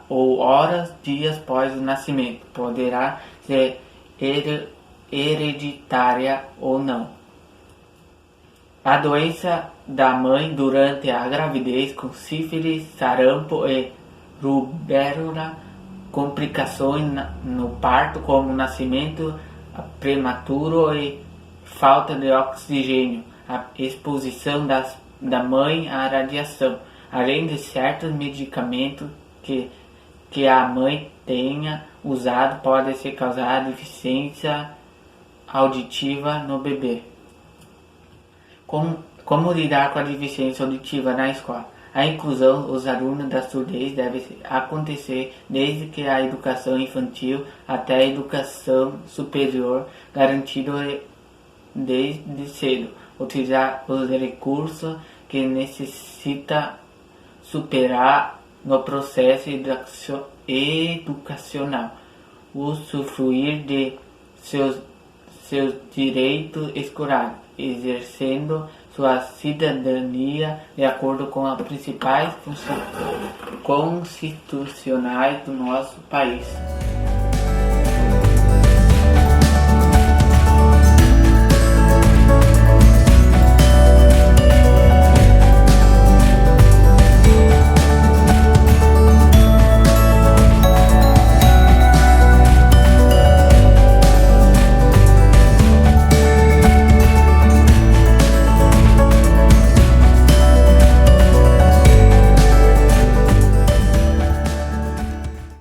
ou horas, dias após o nascimento. Poderá ser hereditária ou não. A doença da mãe durante a gravidez, com sífilis, sarampo e rubéola, complicações no parto, como nascimento prematuro e falta de oxigênio, a exposição da mãe à radiação, além de certos medicamentos que a mãe tenha usado, pode ser causar deficiência auditiva no bebê. Como lidar com a deficiência auditiva na escola? A inclusão dos alunos da surdez deve acontecer desde que a educação infantil até a educação superior, garantido desde cedo. Utilizar os recursos que necessita superar no processo educacional. Usufruir de seus direitos escolares, exercendo sua cidadania de acordo com as principais funções constitucionais do nosso país.